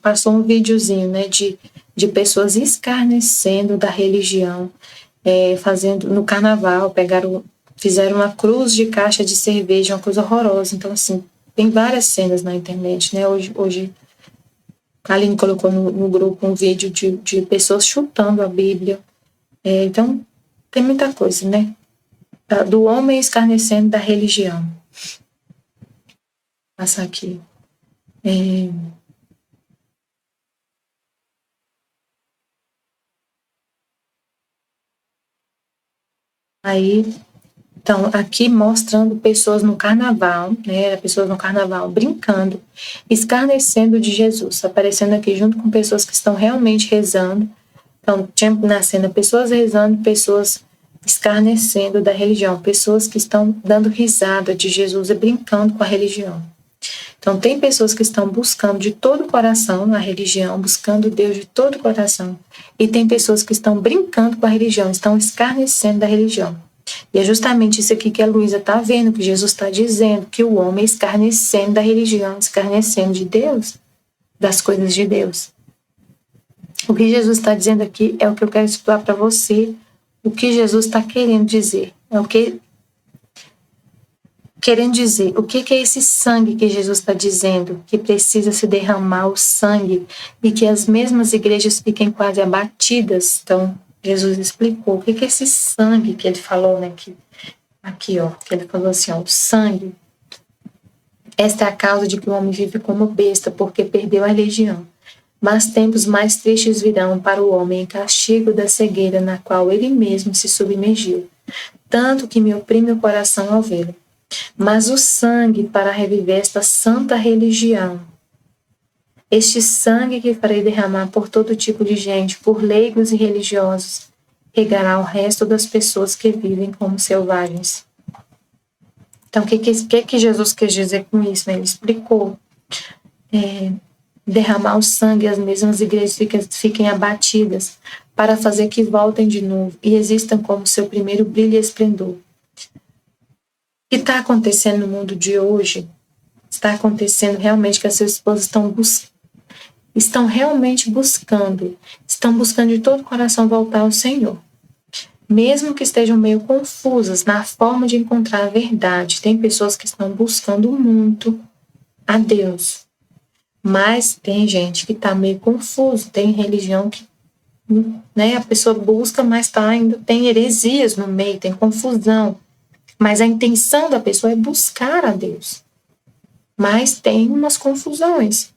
passou um videozinho, né, de pessoas escarnecendo da religião, fazendo no carnaval, fizeram uma cruz de caixa de cerveja, uma coisa horrorosa. Então, assim, tem várias cenas na internet, né? Hoje a Aline colocou no grupo um vídeo de pessoas chutando a Bíblia. Então, tem muita coisa, né? Do homem escarnecendo da religião. Vou passar aqui. Aí, então, aqui mostrando pessoas no carnaval, né? Pessoas no carnaval brincando, escarnecendo de Jesus, aparecendo aqui junto com pessoas que estão realmente rezando. Então, tinha na cena pessoas rezando, pessoas escarnecendo da religião, pessoas que estão dando risada de Jesus e brincando com a religião. Então, tem pessoas que estão buscando de todo o coração a religião, buscando Deus de todo o coração. E tem pessoas que estão brincando com a religião, estão escarnecendo da religião. E é justamente isso aqui que a Luísa está vendo, que Jesus está dizendo, que o homem é escarnecendo da religião, escarnecendo de Deus, das coisas de Deus. O que Jesus está dizendo aqui é o que eu quero explicar para você, o que Jesus está querendo dizer. É o que querendo dizer, o que é esse sangue que Jesus está dizendo, que precisa se derramar o sangue e que as mesmas igrejas fiquem quase abatidas. Então, Jesus explicou o que é esse sangue que ele falou, né? Aqui, ó, que ele falou assim, ó, o sangue. Esta é a causa de que o homem vive como besta, porque perdeu a religião. Mas tempos mais tristes virão para o homem em castigo da cegueira na qual ele mesmo se submergiu, tanto que me oprime o coração ao vê-lo. Mas o sangue para reviver esta santa religião, este sangue que farei derramar por todo tipo de gente, por leigos e religiosos, regará o resto das pessoas que vivem como selvagens. Então, o que Jesus quis dizer com isso? Ele explicou. Derramar o sangue, as mesmas igrejas fiquem abatidas, para fazer que voltem de novo e existam como seu primeiro brilho e esplendor. O que está acontecendo no mundo de hoje? Está acontecendo realmente que as suas esposas estão realmente buscando de todo o coração voltar ao Senhor. Mesmo que estejam meio confusas na forma de encontrar a verdade, tem pessoas que estão buscando muito a Deus. Mas tem gente que está meio confuso, tem religião que, né, a pessoa busca, mas ainda tem heresias no meio, tem confusão. Mas a intenção da pessoa é buscar a Deus. Mas tem umas confusões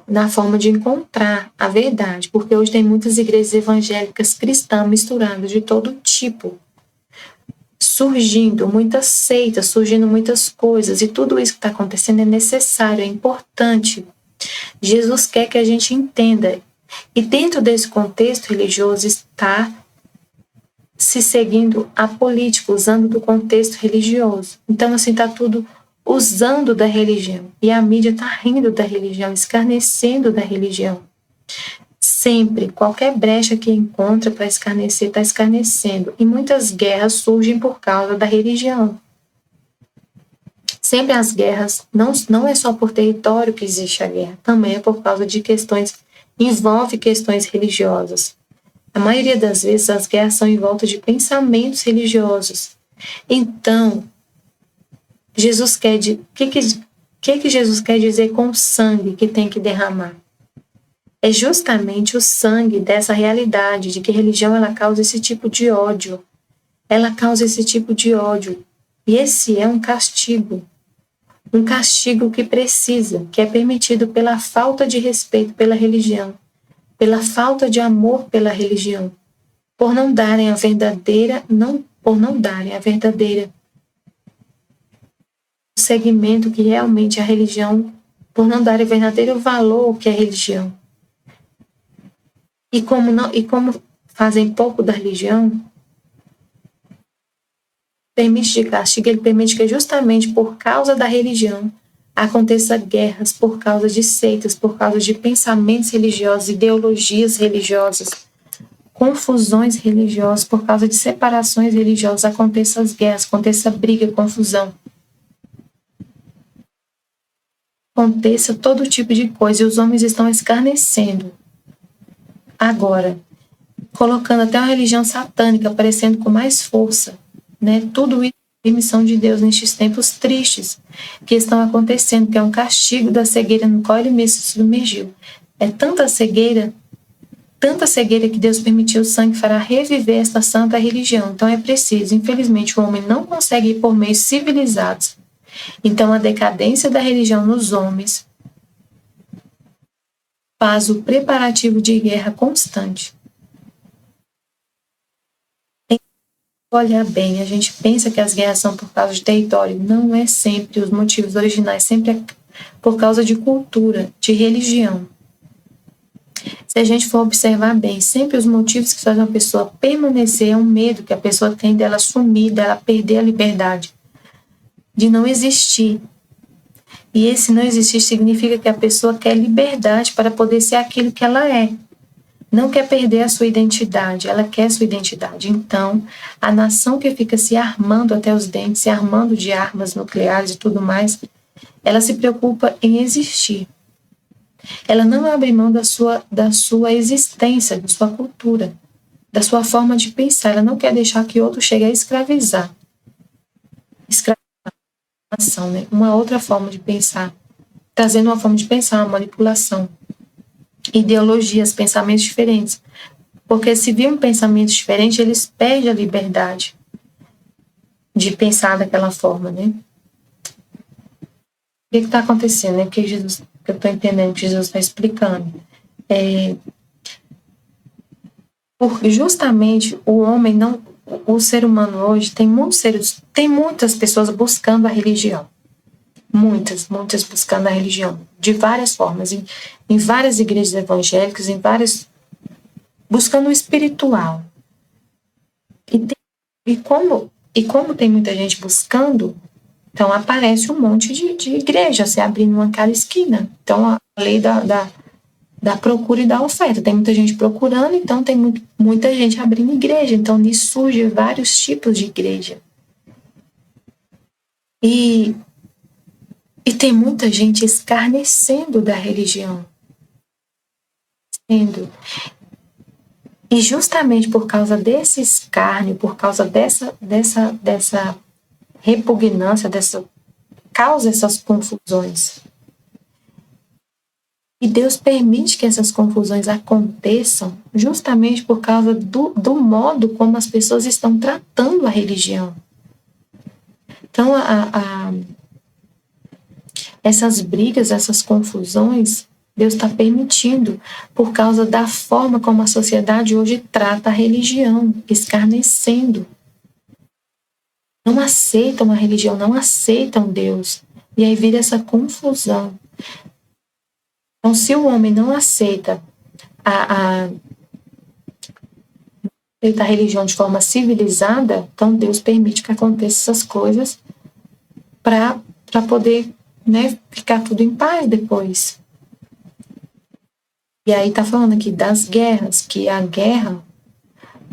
na forma de encontrar a verdade, porque hoje tem muitas igrejas evangélicas cristãs misturadas de todo tipo, surgindo muitas seitas, surgindo muitas coisas, e tudo isso que está acontecendo é necessário, é importante. Jesus quer que a gente entenda, e dentro desse contexto religioso está se seguindo a política, usando do contexto religioso. Então, assim, está tudo usando da religião. E a mídia está rindo da religião, escarnecendo da religião. Sempre, qualquer brecha que encontra para escarnecer, está escarnecendo. E muitas guerras surgem por causa da religião. Sempre as guerras, não é só por território que existe a guerra, também é por causa de questões, envolve questões religiosas. A maioria das vezes as guerras são em volta de pensamentos religiosos. Então, Jesus quer o que Jesus quer dizer com o sangue que tem que derramar? É justamente o sangue dessa realidade de que a religião ela causa esse tipo de ódio. Ela causa esse tipo de ódio. E esse é um castigo. Um castigo que precisa, que é permitido pela falta de respeito pela religião, pela falta de amor pela religião, por não darem a verdadeira segmento que realmente a religião, por não darem o verdadeiro valor que é a religião. E como fazem pouco da religião, permite de castigo, ele permite que justamente por causa da religião aconteça guerras, por causa de seitas, por causa de pensamentos religiosos, ideologias religiosas, confusões religiosas, por causa de separações religiosas, aconteça as guerras, aconteça briga, confusão. Aconteça todo tipo de coisa e os homens estão escarnecendo. Agora, colocando até uma religião satânica aparecendo com mais força, né? Tudo isso é permissão de Deus nestes tempos tristes que estão acontecendo, que é um castigo da cegueira no qual ele mesmo se submergiu. É tanta cegueira que Deus permitiu o sangue fará reviver esta santa religião. Então é preciso, infelizmente o homem não consegue ir por meios civilizados Então, a decadência da religião nos homens faz o preparativo de guerra constante. Olhar bem, a gente pensa que as guerras são por causa de território. Não é sempre, os motivos originais sempre é por causa de cultura, de religião. Se a gente for observar bem, sempre os motivos que fazem uma pessoa permanecer é um medo que a pessoa tem dela sumir, dela perder a liberdade, de não existir. E esse não existir significa que a pessoa quer liberdade para poder ser aquilo que ela é. Não quer perder a sua identidade, ela quer sua identidade. Então, a nação que fica se armando até os dentes, se armando de armas nucleares e tudo mais, ela se preocupa em existir. Ela não abre mão da sua existência, da sua cultura, da sua forma de pensar. Ela não quer deixar que outro chegue a escravizar. Escravizar a nação, né? Uma outra forma de pensar. Trazendo uma forma de pensar, uma manipulação. Ideologias, pensamentos diferentes. Porque se vir um pensamento diferente, eles perdem a liberdade de pensar daquela forma, né? O que está acontecendo, né? Que eu estou entendendo que Jesus está explicando. Porque justamente o homem não, o ser humano hoje tem muitas pessoas buscando a religião. Muitas buscando a religião, de várias formas, em várias igrejas evangélicas, buscando o espiritual. E como tem muita gente buscando, então aparece um monte de igreja se abrindo em cada esquina. Então a lei da procura e da oferta. Tem muita gente procurando, então tem muita gente abrindo igreja. Então nisso surgem vários tipos de igreja. E tem muita gente escarnecendo da religião. E justamente por causa desse escárnio, por causa dessa repugnância, causa essas confusões. E Deus permite que essas confusões aconteçam justamente por causa do modo como as pessoas estão tratando a religião. Então, essas brigas, essas confusões, Deus está permitindo por causa da forma como a sociedade hoje trata a religião, escarnecendo. Não aceitam a religião, não aceitam Deus. E aí vira essa confusão. Então, se o homem não aceita a religião de forma civilizada, então Deus permite que aconteça essas coisas para poder, né, ficar tudo em paz depois. E aí está falando aqui das guerras, que a guerra,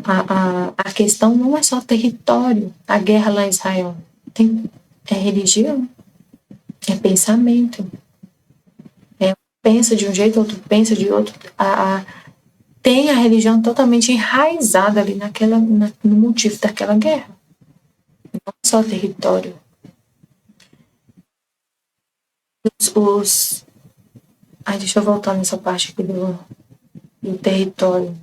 a questão não é só território, a guerra lá em Israel. É religião, é pensamento. Pensa de um jeito, outro pensa de outro. Tem a religião totalmente enraizada ali no motivo daquela guerra. Não só território. Deixa eu voltar nessa parte aqui do território.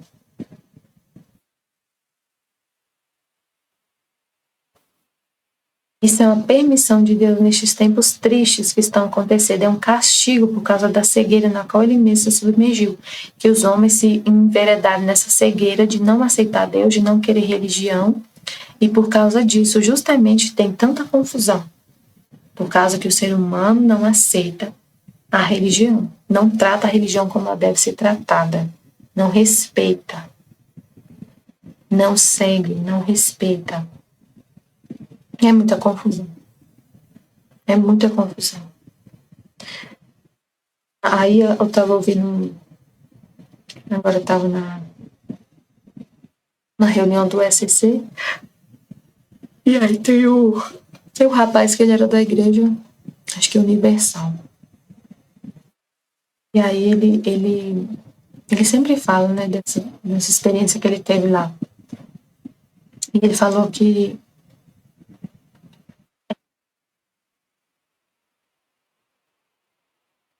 Isso é uma permissão de Deus nestes tempos tristes que estão acontecendo. É um castigo por causa da cegueira na qual ele mesmo se submergiu. Que os homens se enveredaram nessa cegueira de não aceitar Deus, de não querer religião. E por causa disso, justamente, tem tanta confusão. Por causa que o ser humano não aceita a religião. Não trata a religião como ela deve ser tratada. Não respeita. Não segue, não respeita. É muita confusão. É muita confusão. Aí eu estava ouvindo, agora eu estava na reunião do SCC, e aí tem o rapaz que ele era da igreja, acho que Universal. E aí ele sempre fala, né, dessa experiência que ele teve lá. E ele falou que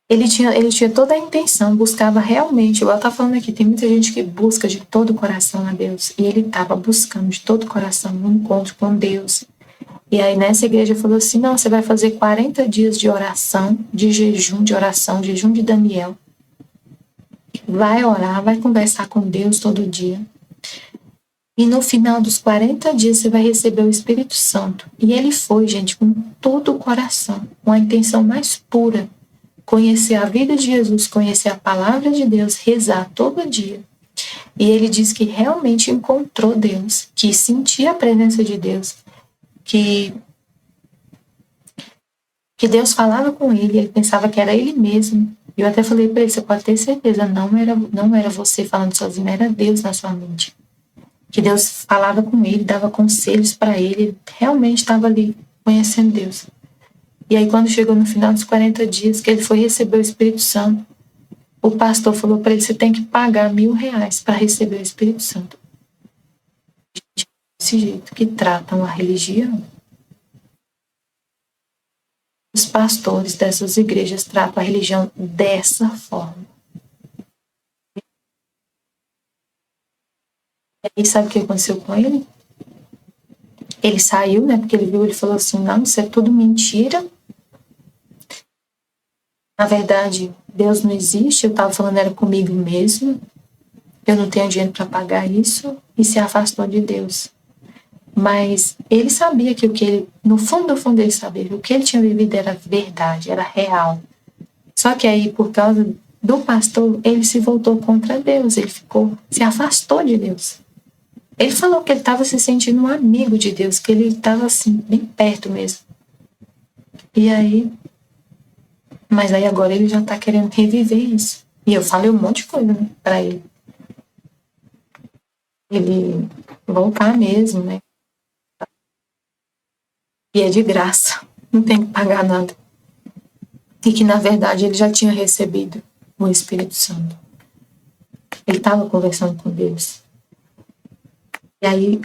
ele tinha toda a intenção, buscava realmente, igual eu estava falando aqui, tem muita gente que busca de todo o coração a Deus, e ele estava buscando de todo o coração um encontro com Deus. E aí nessa igreja falou assim, não, você vai fazer 40 dias de oração, de oração, jejum de Daniel. Vai orar, vai conversar com Deus todo dia. E no final dos 40 dias você vai receber o Espírito Santo. E ele foi, gente, com todo o coração, com a intenção mais pura. Conhecer a vida de Jesus, conhecer a palavra de Deus, rezar todo dia. E ele diz que realmente encontrou Deus, que sentia a presença de Deus, que Deus falava com ele pensava que era ele mesmo. E eu até falei para ele, você pode ter certeza, não era você falando sozinho, era Deus na sua mente. Que Deus falava com ele, dava conselhos para ele realmente estava ali conhecendo Deus. E aí quando chegou no final dos 40 dias, que ele foi receber o Espírito Santo, o pastor falou para ele, você tem que pagar R$1.000 para receber o Espírito Santo. Desse jeito que tratam a religião. Os pastores dessas igrejas tratam a religião dessa forma. E sabe o que aconteceu com ele? Ele saiu, né? Porque ele falou assim, não, isso é tudo mentira. Na verdade, Deus não existe, eu estava falando era comigo mesmo. Eu não tenho dinheiro para pagar isso. E se afastou de Deus. Mas ele sabia que o que ele, no fundo ele sabia que o que ele tinha vivido era verdade, era real. Só que aí, por causa do pastor, ele se voltou contra Deus, ele se afastou de Deus. Ele falou que ele estava se sentindo um amigo de Deus, que ele estava assim, bem perto mesmo. E aí, mas aí agora ele já está querendo reviver isso. E eu falei um monte de coisa, né, para ele. Ele voltar mesmo, né? E é de graça, não tem que pagar nada. E que, na verdade, ele já tinha recebido o Espírito Santo. Ele estava conversando com Deus. E aí,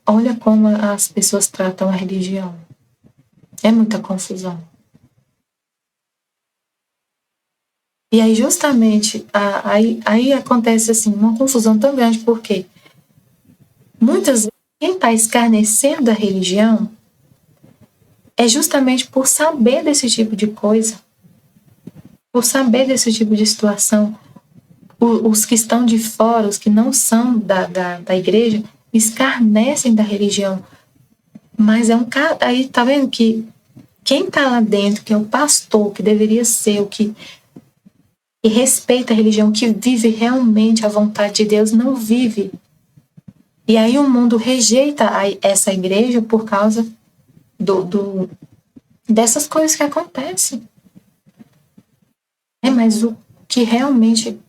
olha como as pessoas tratam a religião. É muita confusão. E aí, justamente, aí acontece assim, uma confusão tão grande, porque muitas vezes quem está escarnecendo da religião é justamente por saber desse tipo de coisa, por saber desse tipo de situação. Os que estão de fora, os que não são da igreja, escarnecem da religião. Mas é um cara. Aí tá vendo que quem está lá dentro, que é o pastor, que deveria ser o que respeita a religião, que vive realmente a vontade de Deus, não vive. E aí o mundo rejeita essa igreja por causa dessas coisas que acontecem. Mas o que realmente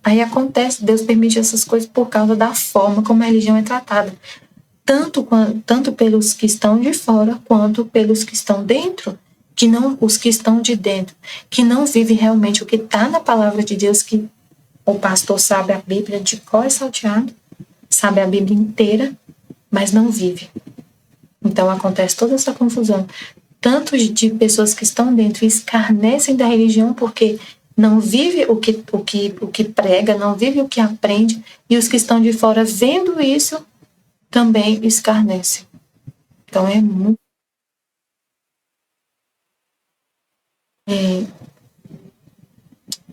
aí acontece, Deus permite essas coisas por causa da forma como a religião é tratada. Tanto pelos que estão de fora, quanto pelos que estão dentro, os que estão de dentro, que não vivem realmente o que está na palavra de Deus, que o pastor sabe a Bíblia de cor e salteado, sabe a Bíblia inteira, mas não vive. Então acontece toda essa confusão. Tanto de pessoas que estão dentro e escarnecem da religião porque não vive o que prega, não vive o que aprende, e os que estão de fora vendo isso também escarnecem. Então é muito.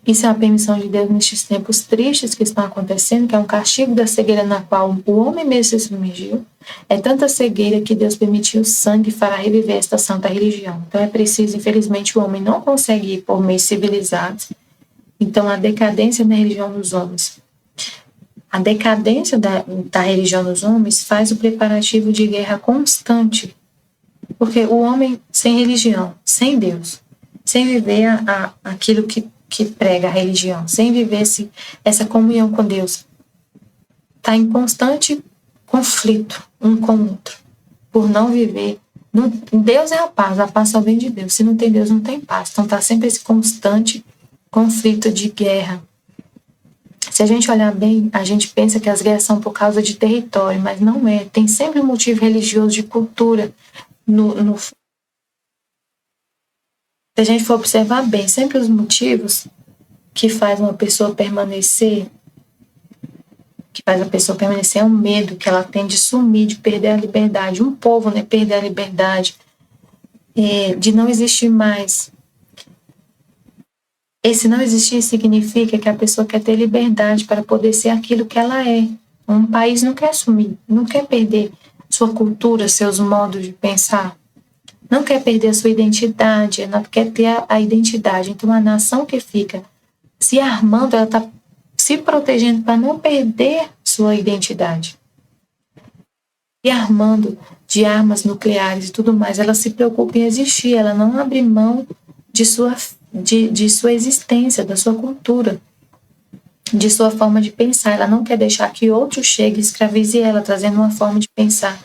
Isso é a permissão de Deus nestes tempos tristes que estão acontecendo, que é um castigo da cegueira na qual o homem mesmo se submergiu. É tanta cegueira que Deus permitiu o sangue para reviver esta santa religião. Então é preciso, infelizmente, o homem não consegue ir por meios civilizados. Então a decadência da religião dos homens. A decadência da religião dos homens faz o preparativo de guerra constante. Porque o homem sem religião, sem Deus, sem viver aquilo que prega a religião, sem viver essa comunhão com Deus, está em constante conflito um com o outro, por não viver. Deus é a paz só vem de Deus. Se não tem Deus, não tem paz. Então está sempre esse constante conflito de guerra. Se a gente olhar bem, a gente pensa que as guerras são por causa de território, mas não é. Tem sempre um motivo religioso de cultura. Se a gente for observar bem, sempre os motivos que faz uma pessoa permanecer que faz a pessoa permanecer é o medo que ela tem de sumir, de perder a liberdade. Um povo, né, perder a liberdade, de não existir mais. Esse não existir significa que a pessoa quer ter liberdade para poder ser aquilo que ela é. Um país não quer sumir, não quer perder sua cultura, seus modos de pensar, não quer perder a sua identidade, não quer ter a identidade. Então, a nação que fica se armando, ela está se protegendo para não perder sua identidade. E armando de armas nucleares e tudo mais, ela se preocupa em existir, ela não abre mão de sua existência, da sua cultura, de sua forma de pensar. Ela não quer deixar que outro chegue e escravize ela, trazendo uma forma de pensar,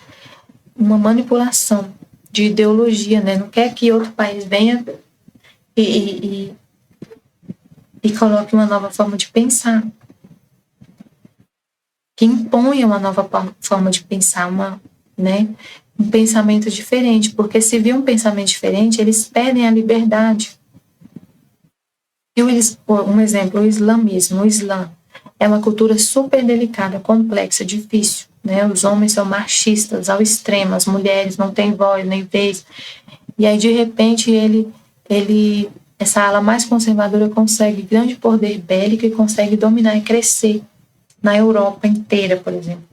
uma manipulação de ideologia, né? Não quer que outro país venha e coloque uma nova forma de pensar, que imponha uma nova forma de pensar, um pensamento diferente, porque se vir um pensamento diferente, eles perdem a liberdade. E um exemplo, o islamismo. O Islã é uma cultura super delicada, complexa, difícil, né? Os homens são machistas ao extremo, as mulheres não têm voz nem vez. E aí, de repente, essa ala mais conservadora consegue grande poder bélico e consegue dominar e crescer na Europa inteira, por exemplo.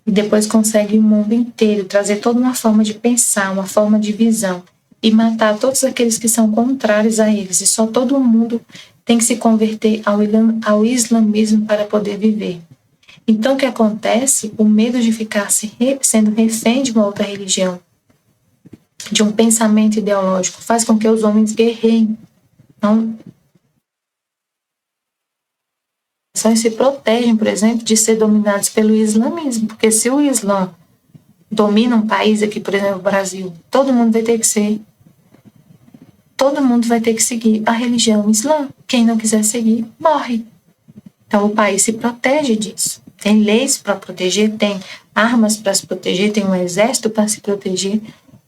E depois consegue o mundo inteiro, trazer toda uma forma de pensar, uma forma de visão, e matar todos aqueles que são contrários a eles. E só todo mundo tem que se converter ao islamismo para poder viver. Então, o que acontece? O medo de ficar sendo refém de uma outra religião, de um pensamento ideológico, faz com que os homens guerreiem. Então, se protegem, por exemplo, de ser dominados pelo islamismo, porque se o Islã domina um país aqui, por exemplo, o Brasil, todo mundo vai ter que seguir a religião islã. Quem não quiser seguir, morre. Então, o país se protege disso. Tem leis para proteger, tem armas para se proteger, tem um exército para se proteger,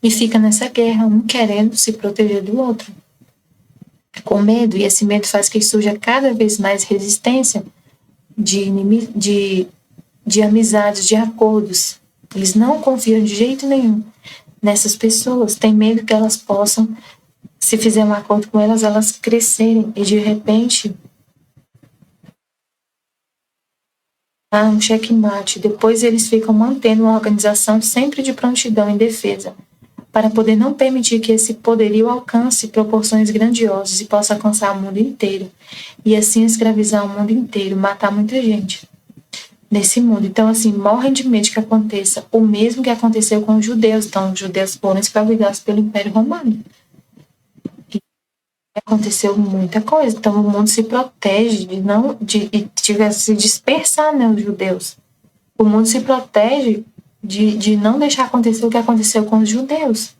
e fica nessa guerra, um querendo se proteger do outro, com medo, e esse medo faz que surja cada vez mais resistência de amizades, de acordos. Eles não confiam de jeito nenhum nessas pessoas, têm medo que elas possam, se fizer um acordo com elas, elas crescerem e de repente há um checkmate. Depois eles ficam mantendo uma organização sempre de prontidão em defesa, para poder não permitir que esse poderio alcance proporções grandiosas e possa alcançar o mundo inteiro, e assim escravizar o mundo inteiro, matar muita gente nesse mundo. Então, assim, morrem de medo que aconteça o mesmo que aconteceu com os judeus. Então, os judeus foram escravizados pelo Império Romano. E aconteceu muita coisa. Então, o mundo se protege de se dispersar, né, os judeus. O mundo se protege de não deixar acontecer o que aconteceu com os judeus,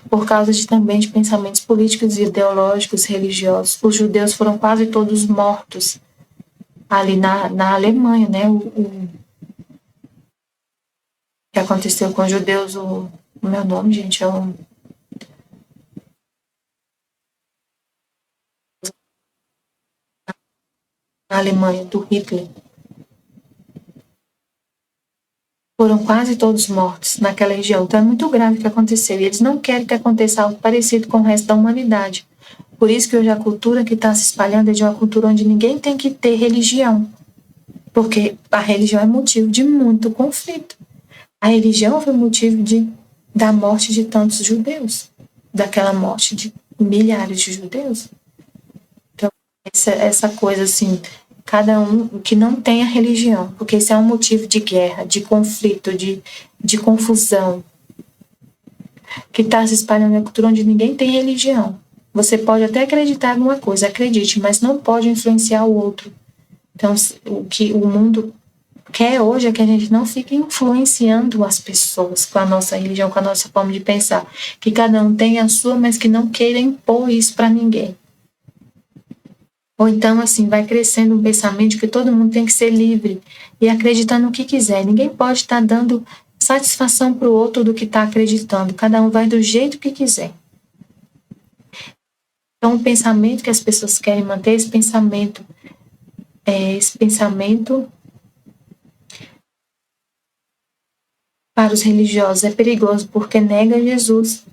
por causa também de pensamentos políticos, ideológicos, religiosos. Os judeus foram quase todos mortos ali na Alemanha, né? O que aconteceu com os judeus, o meu nome, gente, é o... na Alemanha, do Hitler. Foram quase todos mortos naquela região. Então é muito grave o que aconteceu. E eles não querem que aconteça algo parecido com o resto da humanidade. Por isso que hoje a cultura que está se espalhando é de uma cultura onde ninguém tem que ter religião. Porque a religião é motivo de muito conflito. A religião foi motivo da morte de tantos judeus. Daquela morte de milhares de judeus. Então, essa coisa assim... cada um que não tenha religião, porque isso é um motivo de guerra, de conflito, de confusão, que está se espalhando na cultura onde ninguém tem religião. Você pode até acreditar numa coisa, acredite, mas não pode influenciar o outro. Então, o que o mundo quer hoje é que a gente não fique influenciando as pessoas com a nossa religião, com a nossa forma de pensar, que cada um tenha a sua, mas que não queira impor isso para ninguém. Ou então, assim, vai crescendo um pensamento de que todo mundo tem que ser livre e acreditar no que quiser. Ninguém pode estar dando satisfação para o outro do que está acreditando. Cada um vai do jeito que quiser. Então, o pensamento que as pessoas querem manter, esse pensamento para os religiosos é perigoso porque nega Jesus,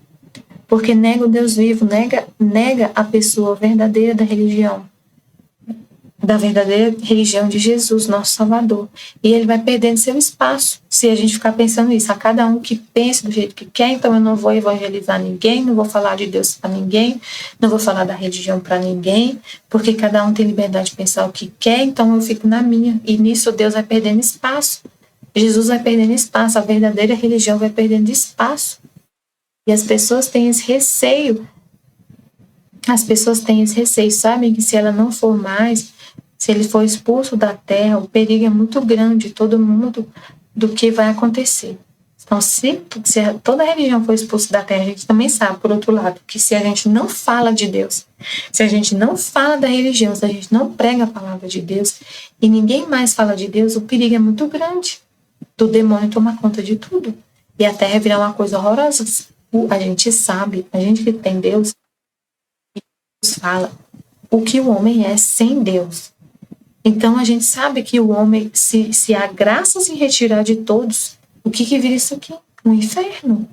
porque nega o Deus vivo, nega a pessoa verdadeira da religião de Jesus, nosso Salvador. E ele vai perdendo seu espaço se a gente ficar pensando isso. A cada um que pense do jeito que quer, então eu não vou evangelizar ninguém, não vou falar de Deus para ninguém, não vou falar da religião para ninguém, porque cada um tem liberdade de pensar o que quer, então eu fico na minha. E nisso Deus vai perdendo espaço. Jesus vai perdendo espaço, a verdadeira religião vai perdendo espaço. E as pessoas têm esse receio. Sabem que se ela não for mais, se ele for expulso da terra, o perigo é muito grande, todo mundo, do que vai acontecer. Então, se toda religião for expulsa da terra, a gente também sabe, por outro lado, que se a gente não fala de Deus, se a gente não fala da religião, se a gente não prega a palavra de Deus, e ninguém mais fala de Deus, o perigo é muito grande do demônio tomar conta de tudo. E a terra virar uma coisa horrorosa. A gente sabe, a gente que tem Deus fala o que o homem é sem Deus. Então a gente sabe que o homem, se a graça se retirar de todos, o que vira isso aqui? Um inferno.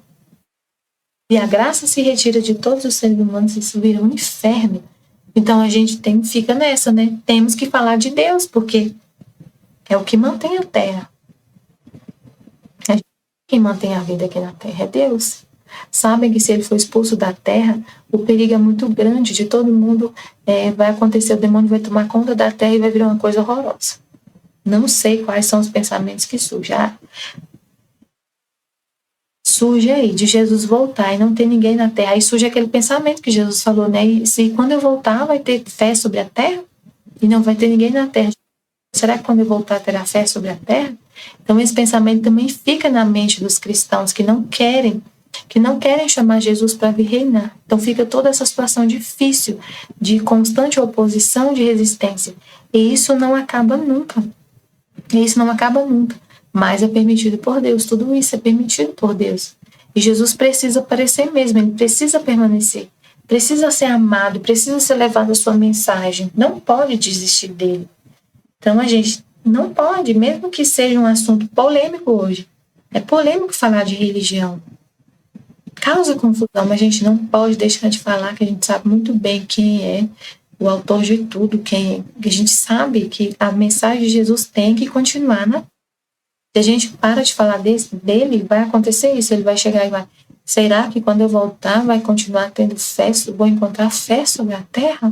E a graça se retira de todos os seres humanos, isso vira um inferno. Então a gente fica nessa, né? Temos que falar de Deus, porque é o que mantém a terra. Quem mantém a vida aqui na terra é Deus. Sabem que se ele for expulso da terra, o perigo é muito grande de todo mundo, vai acontecer, o demônio vai tomar conta da terra e vai virar uma coisa horrorosa. Não sei quais são os pensamentos que surgem. Surge aí, de Jesus voltar e não ter ninguém na terra. Aí surge aquele pensamento que Jesus falou, né? E se quando eu voltar vai ter fé sobre a terra? E não vai ter ninguém na terra. Será que quando eu voltar terá fé sobre a terra? Então esse pensamento também fica na mente dos cristãos que não querem chamar Jesus para vir reinar. Então fica toda essa situação difícil, de constante oposição, de resistência. E isso não acaba nunca. Mas é permitido por Deus. Tudo isso é permitido por Deus. E Jesus precisa aparecer mesmo, ele precisa permanecer. Precisa ser amado, precisa ser levado a sua mensagem. Não pode desistir dele. Então a gente não pode, mesmo que seja um assunto polêmico hoje. É polêmico falar de religião. Causa confusão, mas a gente não pode deixar de falar que a gente sabe muito bem quem é o autor de tudo, que a gente sabe que a mensagem de Jesus tem que continuar, né? Se a gente para de falar dele, vai acontecer isso, ele vai chegar e vai, será que quando eu voltar vai continuar tendo fé, vou encontrar fé sobre a terra?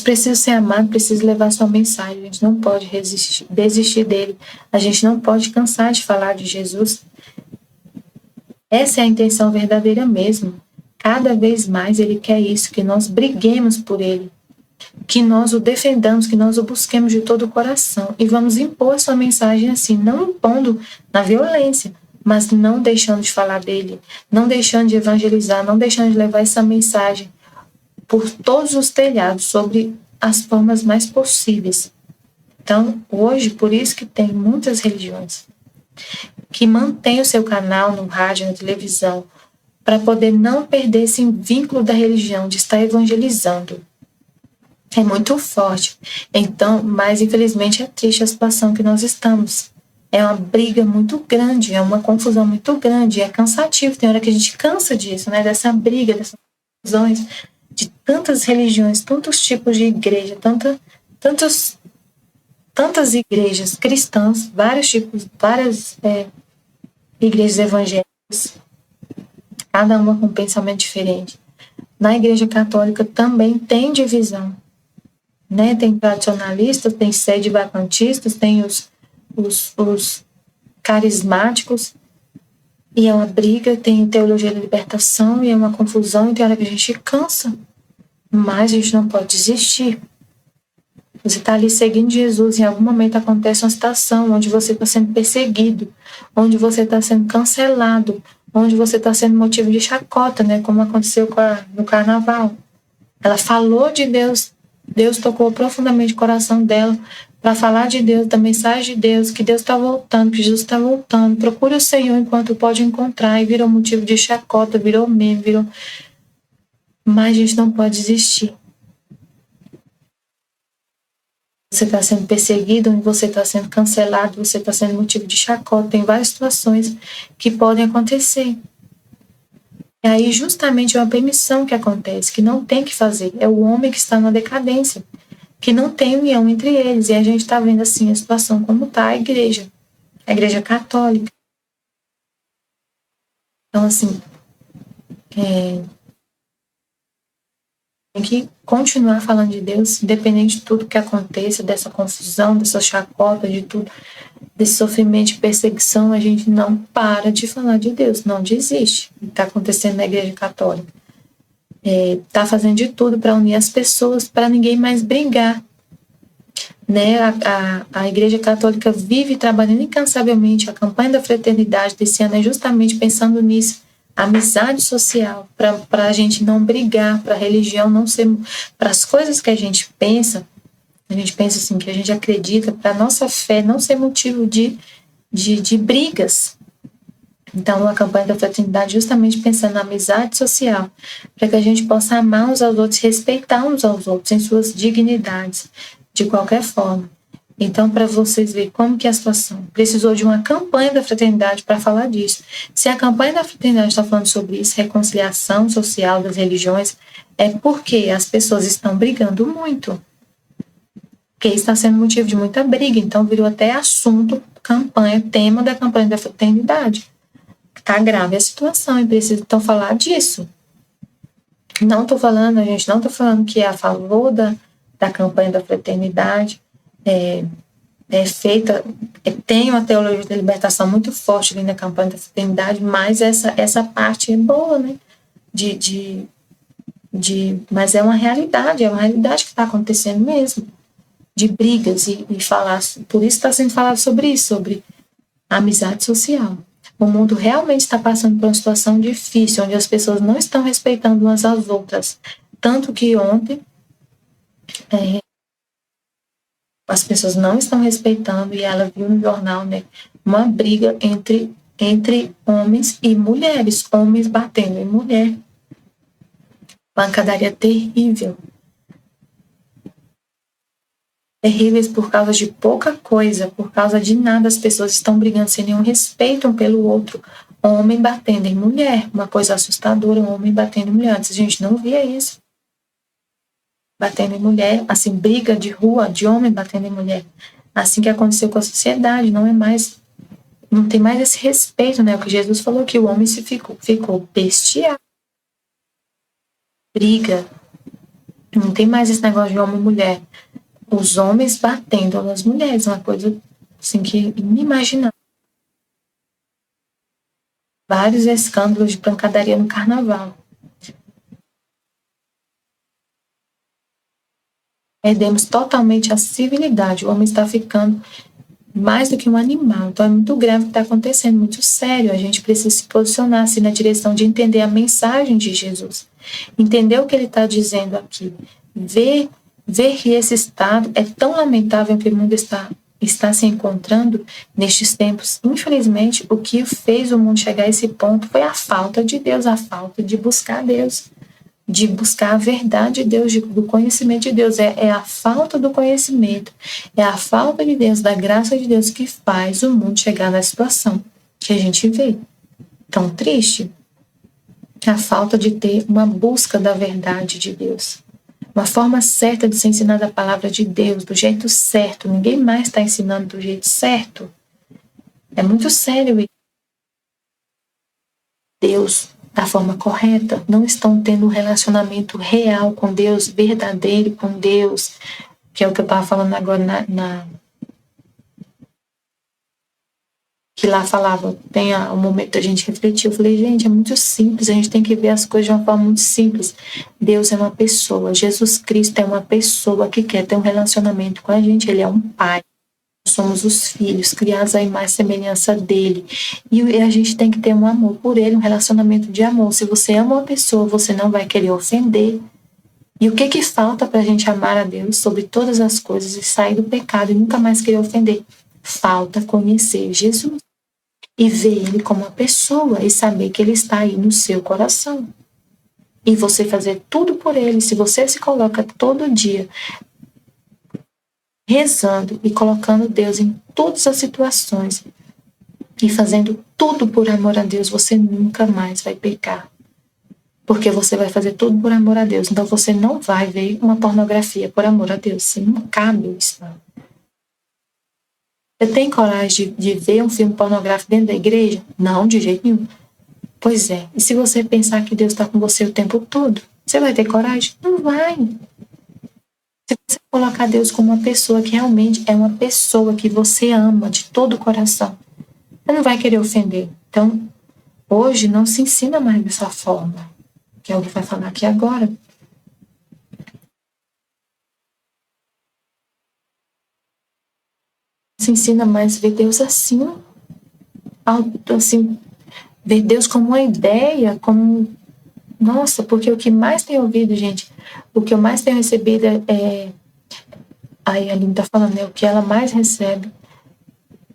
Precisa ser amado, precisa levar sua mensagem. A gente não pode desistir dele. A gente não pode cansar de falar de Jesus. Essa é a intenção verdadeira mesmo. Cada vez mais ele quer isso, que nós briguemos por ele, que nós o defendamos, que nós o busquemos de todo o coração e vamos impor a sua mensagem assim, não impondo na violência, mas não deixando de falar dele, não deixando de evangelizar, não deixando de levar essa mensagem por todos os telhados, sobre as formas mais possíveis. Então, hoje, por isso que tem muitas religiões que mantêm o seu canal no rádio, na televisão, para poder não perder esse vínculo da religião, de estar evangelizando. É muito forte. Então, mas infelizmente é triste a situação que nós estamos. É uma briga muito grande, é uma confusão muito grande, é cansativo. Tem hora que a gente cansa disso, né? Dessa briga, dessas confusões, de tantas religiões, tantos tipos de igreja, tantas igrejas cristãs, várias igrejas evangélicas, cada uma com um pensamento diferente. Na igreja católica também tem divisão, né? Tem tradicionalistas, tem sede vacantistas, tem os carismáticos, e é uma briga, tem teologia da libertação, e é uma confusão, e tem hora que a gente cansa. Mas a gente não pode desistir. Você está ali seguindo Jesus, em algum momento acontece uma situação onde você está sendo perseguido, onde você está sendo cancelado, onde você está sendo motivo de chacota, né? Como aconteceu no carnaval. Ela falou de Deus, Deus tocou profundamente o coração dela para falar de Deus, da mensagem de Deus, que Deus está voltando, que Jesus está voltando. Procure o Senhor enquanto pode encontrar, e virou motivo de chacota, virou meme, Mas a gente não pode desistir. você está sendo perseguido, você está sendo cancelado, você está sendo motivo de chacota. Tem várias situações que podem acontecer. E aí justamente é uma permissão que acontece, que não tem que fazer. É o homem que está na decadência, que não tem união entre eles. E a gente está vendo assim a situação como está a igreja católica. Então, assim, tem que continuar falando de Deus, independente de tudo que aconteça, dessa confusão, dessa chacota, de tudo, desse sofrimento de perseguição, a gente não para de falar de Deus, não desiste. O que está acontecendo na igreja católica. Está fazendo de tudo para unir as pessoas, para ninguém mais brigar. Né? A Igreja Católica vive trabalhando incansavelmente. A campanha da fraternidade desse ano é justamente pensando nisso, amizade social, para a gente não brigar, para a religião não ser, para as coisas que a gente pensa assim, que a gente acredita, para a nossa fé não ser motivo de brigas. Então, a campanha da fraternidade justamente pensando na amizade social, para que a gente possa amar uns aos outros, respeitar uns aos outros em suas dignidades, de qualquer forma. Então, para vocês verem como que é a situação, precisou de uma campanha da fraternidade para falar disso. Se a campanha da fraternidade está falando sobre isso, reconciliação social das religiões, é porque as pessoas estão brigando muito. Porque está sendo motivo de muita briga. Então, virou até assunto, campanha, tema da campanha da fraternidade. Está grave a situação e precisa então falar disso. Não estou falando, a gente não está falando que é a favor da campanha da fraternidade, feita, tem uma teologia da libertação muito forte ali na campanha da fraternidade, mas essa parte é boa, né? Mas é uma realidade que está acontecendo mesmo, de brigas e falar, por isso está sendo falado sobre isso, sobre amizade social. O mundo realmente está passando por uma situação difícil, onde as pessoas não estão respeitando umas às outras. Tanto que ontem as pessoas não estão respeitando, e ela viu no jornal, né, uma briga entre homens e mulheres, homens batendo em mulher. Pancadaria terrível. Terríveis por causa de pouca coisa, por causa de nada, as pessoas estão brigando sem nenhum respeito um pelo outro. Homem batendo em mulher, uma coisa assustadora, um homem batendo em mulher. Antes a gente não via isso. Batendo em mulher, assim, briga de rua, de homem batendo em mulher. Assim que aconteceu com a sociedade, não tem mais esse respeito, né? O que Jesus falou, que o homem ficou bestial. Briga. Não tem mais esse negócio de homem e mulher. Os homens batendo nas mulheres, uma coisa assim que inimaginável. Vários escândalos de pancadaria no carnaval. Perdemos totalmente a civilidade. O homem está ficando mais do que um animal. Então é muito grave o que está acontecendo, muito sério. A gente precisa se posicionar assim, na direção de entender a mensagem de Jesus. Entender o que ele está dizendo aqui. Ver que esse estado é tão lamentável que o mundo está se encontrando nestes tempos. Infelizmente, o que fez o mundo chegar a esse ponto foi a falta de Deus, a falta de buscar Deus, de buscar a verdade de Deus, do conhecimento de Deus. É a falta do conhecimento, é a falta de Deus, da graça de Deus, que faz o mundo chegar na situação que a gente vê. Tão triste. A falta de ter uma busca da verdade de Deus. Uma forma certa de ser ensinada a palavra de Deus, do jeito certo. Ninguém mais está ensinando do jeito certo. É muito sério isso. Deus, da forma correta, não estão tendo um relacionamento real com Deus, verdadeiro com Deus, que é o que eu estava falando agora que lá falava, tem um momento da gente refletir. Eu falei, gente, é muito simples, a gente tem que ver as coisas de uma forma muito simples. Deus é uma pessoa, Jesus Cristo é uma pessoa que quer ter um relacionamento com a gente, ele é um pai. Nós somos os filhos, criados à imagem e semelhança dele. E a gente tem que ter um amor por ele, um relacionamento de amor. Se você ama uma pessoa, você não vai querer ofender. E o que falta para a gente amar a Deus sobre todas as coisas e sair do pecado e nunca mais querer ofender? Falta conhecer Jesus e ver ele como uma pessoa e saber que ele está aí no seu coração. E você fazer tudo por ele. Se você se coloca todo dia rezando e colocando Deus em todas as situações e fazendo tudo por amor a Deus, você nunca mais vai pecar. Porque você vai fazer tudo por amor a Deus. Então você não vai ver uma pornografia por amor a Deus. Você não cabe isso. Não. Você tem coragem de ver um filme pornográfico dentro da igreja? Não, de jeito nenhum. Pois é. E se você pensar que Deus está com você o tempo todo, você vai ter coragem? Não vai. Se você colocar Deus como uma pessoa que realmente é uma pessoa que você ama de todo o coração, você não vai querer ofender. Então, hoje não se ensina mais dessa forma, que é o que vai falar aqui agora. Se ensina mais ver Deus assim, ver Deus como uma ideia, como... Nossa, porque o que mais tenho ouvido, gente, o que eu mais tenho recebido é... Aí a Aline tá falando, né? O que ela mais recebe.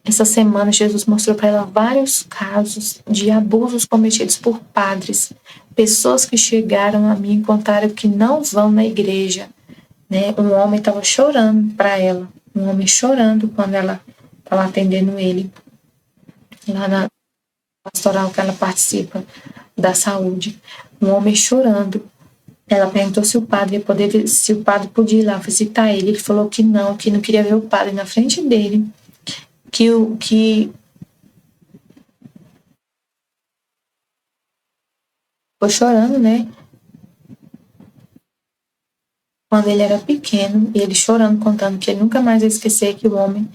Essa semana, Jesus mostrou para ela vários casos de abusos cometidos por padres, pessoas que chegaram a mim e contaram que não vão na igreja, né? Um homem estava chorando para ela, um homem chorando quando ela estava atendendo ele lá na pastoral que ela participa da saúde, um homem chorando. Ela perguntou se o padre podia ir lá visitar ele. Ele falou que não queria ver o padre na frente dele, que foi chorando, né? Quando ele era pequeno, e ele chorando, contando que ele nunca mais ia esquecer que o homem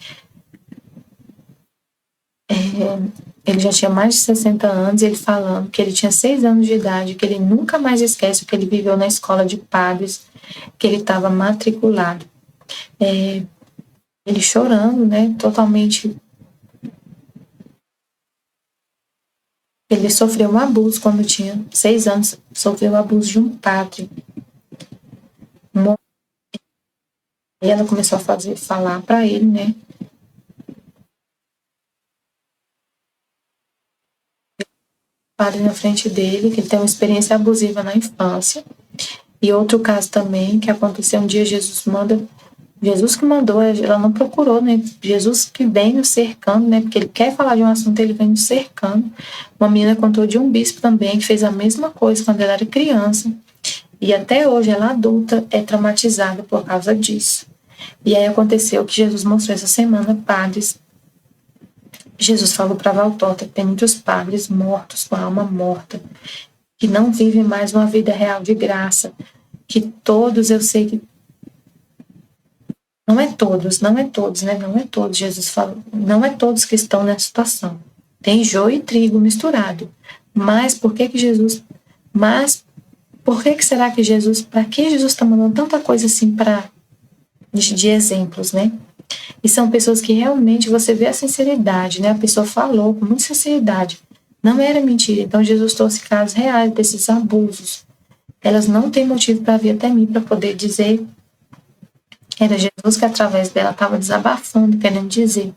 ele já tinha mais de 60 anos, e ele falando que ele tinha 6 anos de idade, que ele nunca mais esquece o que ele viveu na escola de padres, que ele estava matriculado. Ele chorando, né, totalmente. Ele sofreu um abuso quando tinha 6 anos, sofreu o abuso de um padre. E ela começou a falar para ele, né, padre na frente dele, que ele tem uma experiência abusiva na infância. E outro caso também, que aconteceu um dia, Jesus que mandou, ela não procurou, né? Jesus que vem nos cercando, né? Porque ele quer falar de um assunto, ele vem nos cercando. Uma menina contou de um bispo também, que fez a mesma coisa quando ela era criança. E até hoje, ela adulta, é traumatizada por causa disso. E aí aconteceu que Jesus mostrou essa semana padres. Jesus falou para Valtorta que tem muitos padres mortos, com a alma morta, que não vivem mais uma vida real de graça, que todos, eu sei que não é todos, né? Não é todos, Jesus falou, não é todos que estão nessa situação. Tem joio e trigo misturado. Mas por que será que Jesus, para que Jesus está mandando tanta coisa assim de exemplos, né? E são pessoas que realmente você vê a sinceridade, né? A pessoa falou com muita sinceridade. Não era mentira. Então Jesus trouxe casos reais desses abusos. Elas não têm motivo para vir até mim para poder dizer. Era Jesus que através dela estava desabafando, querendo dizer.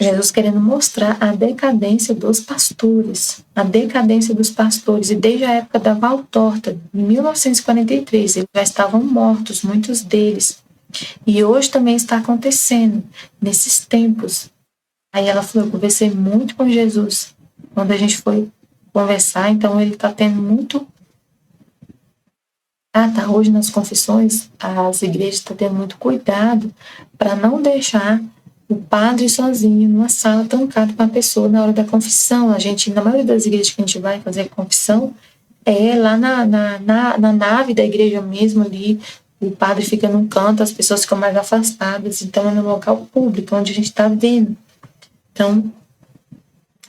Jesus querendo mostrar a decadência dos pastores. A decadência dos pastores. E desde a época da Valtorta, em 1943, eles já estavam mortos, muitos deles. E hoje também está acontecendo, nesses tempos. Aí ela falou, eu conversei muito com Jesus. Quando a gente foi conversar, então ele está tendo muito... hoje nas confissões, as igrejas estão tendo muito cuidado para não deixar o padre sozinho numa sala trancado com a pessoa na hora da confissão. A gente, na maioria das igrejas que a gente vai fazer confissão, é lá na nave da igreja mesmo ali, o padre fica num canto, as pessoas ficam mais afastadas, então é no local público, onde a gente está vendo. Então,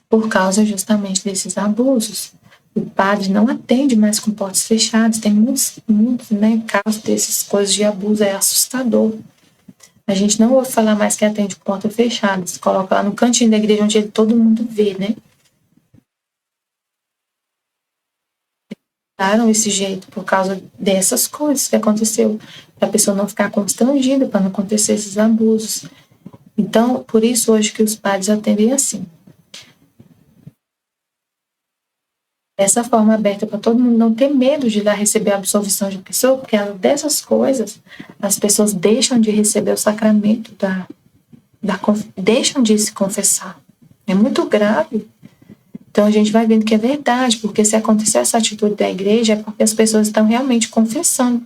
por causa justamente desses abusos, o padre não atende mais com portas fechadas, tem muitos né, casos desses coisas de abuso, é assustador. A gente não ouve falar mais que atende com portas fechadas, coloca lá no cantinho da igreja onde todo mundo vê, né? Daram esse jeito por causa dessas coisas que aconteceu, para a pessoa não ficar constrangida, para não acontecer esses abusos. Então, por isso hoje que os padres atendem assim. dessa forma aberta para todo mundo não ter medo de ir lá receber a absolvição de pessoa, porque dessas coisas as pessoas deixam de receber o sacramento deixam de se confessar. É muito grave. Então a gente vai vendo que é verdade, porque se acontecer essa atitude da igreja é porque as pessoas estão realmente confessando.